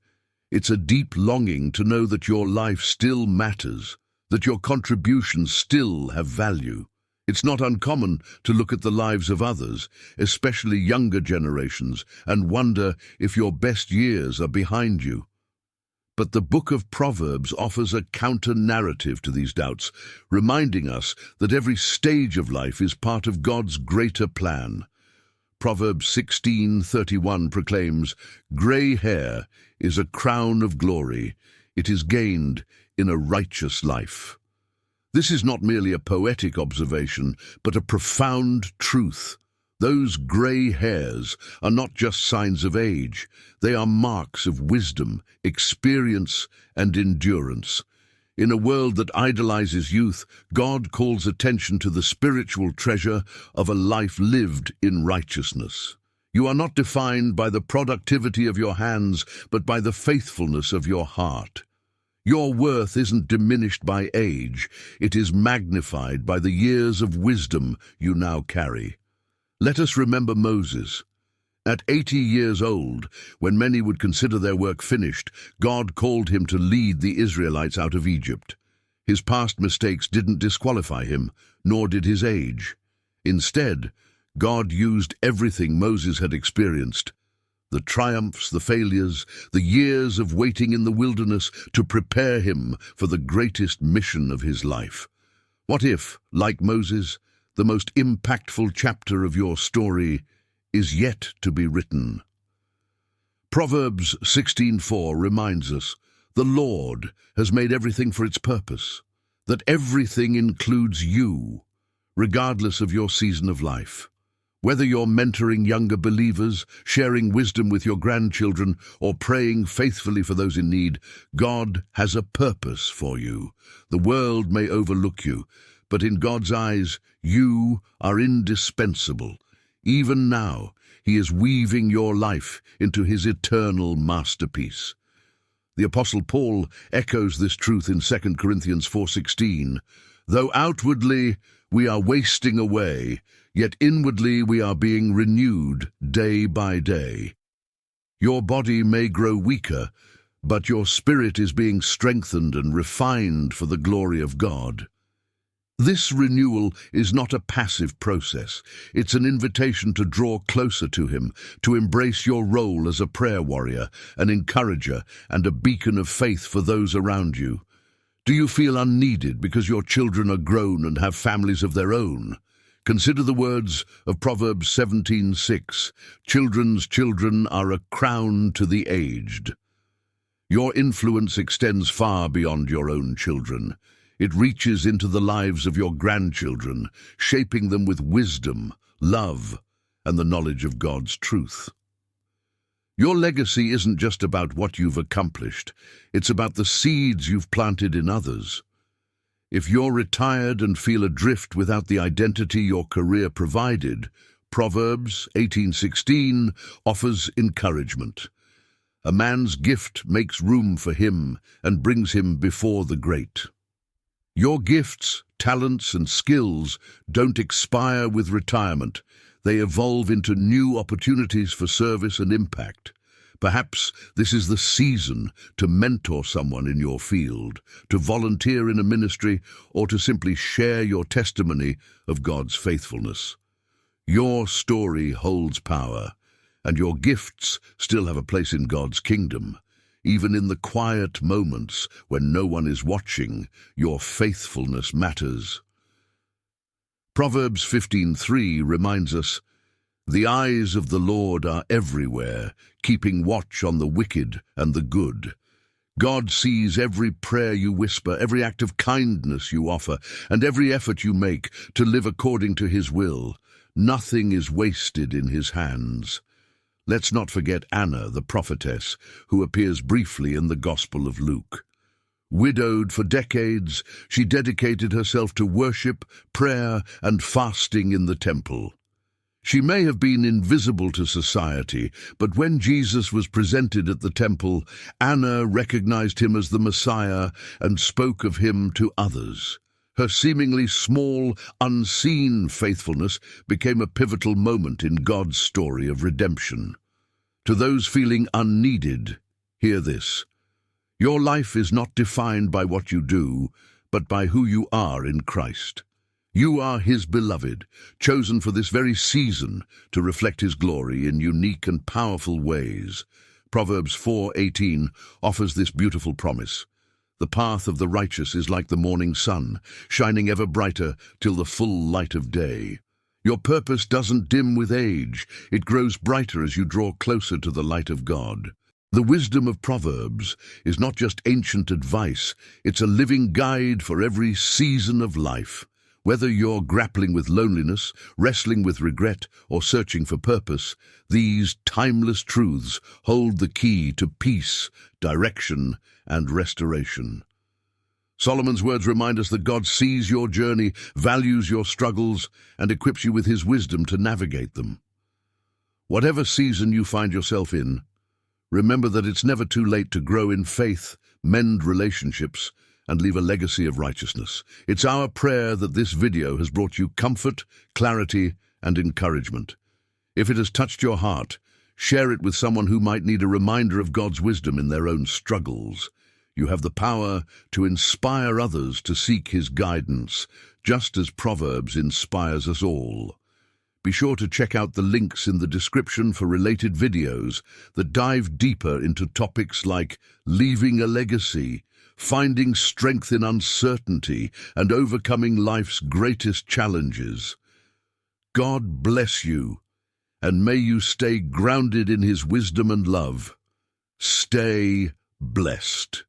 It's a deep longing to know that your life still matters, that your contributions still have value. It's not uncommon to look at the lives of others, especially younger generations, and wonder if your best years are behind you. But the book of Proverbs offers a counter-narrative to these doubts, reminding us that every stage of life is part of God's greater plan. Proverbs 16:31 proclaims, "Grey hair is a crown of glory. It is gained in a righteous life." This is not merely a poetic observation, but a profound truth. Those grey hairs are not just signs of age. They are marks of wisdom, experience, and endurance. In a world that idolizes youth, God calls attention to the spiritual treasure of a life lived in righteousness. You are not defined by the productivity of your hands, but by the faithfulness of your heart. Your worth isn't diminished by age. It is magnified by the years of wisdom you now carry. Let us remember Moses. At 80 years old, when many would consider their work finished, God called him to lead the Israelites out of Egypt. His past mistakes didn't disqualify him, nor did his age. Instead, God used everything Moses had experienced, the triumphs, the failures, the years of waiting in the wilderness, to prepare him for the greatest mission of his life. What if, like Moses, the most impactful chapter of your story is yet to be written? Proverbs 16:4 reminds us, the Lord has made everything for its purpose, that everything includes you, regardless of your season of life. Whether you're mentoring younger believers, sharing wisdom with your grandchildren, or praying faithfully for those in need, God has a purpose for you. The world may overlook you, but in God's eyes, you are indispensable. Even now, he is weaving your life into his eternal masterpiece. The Apostle Paul echoes this truth in 2 Corinthians 4:16. Though outwardly we are wasting away, yet inwardly we are being renewed day by day. Your body may grow weaker, but your spirit is being strengthened and refined for the glory of God. This renewal is not a passive process. It's an invitation to draw closer to Him, to embrace your role as a prayer warrior, an encourager, and a beacon of faith for those around you. Do you feel unneeded because your children are grown and have families of their own? Consider the words of Proverbs 17:6. Children's children are a crown to the aged. Your influence extends far beyond your own children. It reaches into the lives of your grandchildren, shaping them with wisdom, love, and the knowledge of God's truth. Your legacy isn't just about what you've accomplished. It's about the seeds you've planted in others. If you're retired and feel adrift without the identity your career provided, Proverbs 18:16 offers encouragement. A man's gift makes room for him and brings him before the great. Your gifts, talents, and skills don't expire with retirement. They evolve into new opportunities for service and impact. Perhaps this is the season to mentor someone in your field, to volunteer in a ministry, or to simply share your testimony of God's faithfulness. Your story holds power, and your gifts still have a place in God's kingdom. Even in the quiet moments when no one is watching, your faithfulness matters. Proverbs 15:3 reminds us, "The eyes of the Lord are everywhere, keeping watch on the wicked and the good." God sees every prayer you whisper, every act of kindness you offer, and every effort you make to live according to His will. Nothing is wasted in His hands. Let's not forget Anna, the prophetess, who appears briefly in the Gospel of Luke. Widowed for decades, she dedicated herself to worship, prayer, and fasting in the temple. She may have been invisible to society, but when Jesus was presented at the temple, Anna recognized Him as the Messiah and spoke of Him to others. Her seemingly small, unseen faithfulness became a pivotal moment in God's story of redemption. To those feeling unneeded, hear this. Your life is not defined by what you do, but by who you are in Christ. You are His beloved, chosen for this very season to reflect His glory in unique and powerful ways. Proverbs 4:18 offers this beautiful promise. The path of the righteous is like the morning sun, shining ever brighter till the full light of day. Your purpose doesn't dim with age. It grows brighter as you draw closer to the light of God. The wisdom of Proverbs is not just ancient advice, it's a living guide for every season of life. Whether you're grappling with loneliness, wrestling with regret, or searching for purpose, these timeless truths hold the key to peace, direction, and restoration. Solomon's words remind us that God sees your journey, values your struggles, and equips you with His wisdom to navigate them. Whatever season you find yourself in, remember that it's never too late to grow in faith, mend relationships, and leave a legacy of righteousness. It's our prayer that this video has brought you comfort, clarity, and encouragement. If it has touched your heart, share it with someone who might need a reminder of God's wisdom in their own struggles. You have the power to inspire others to seek His guidance, just as Proverbs inspires us all. Be sure to check out the links in the description for related videos that dive deeper into topics like leaving a legacy, finding strength in uncertainty, and overcoming life's greatest challenges. God bless you, and may you stay grounded in His wisdom and love. Stay blessed.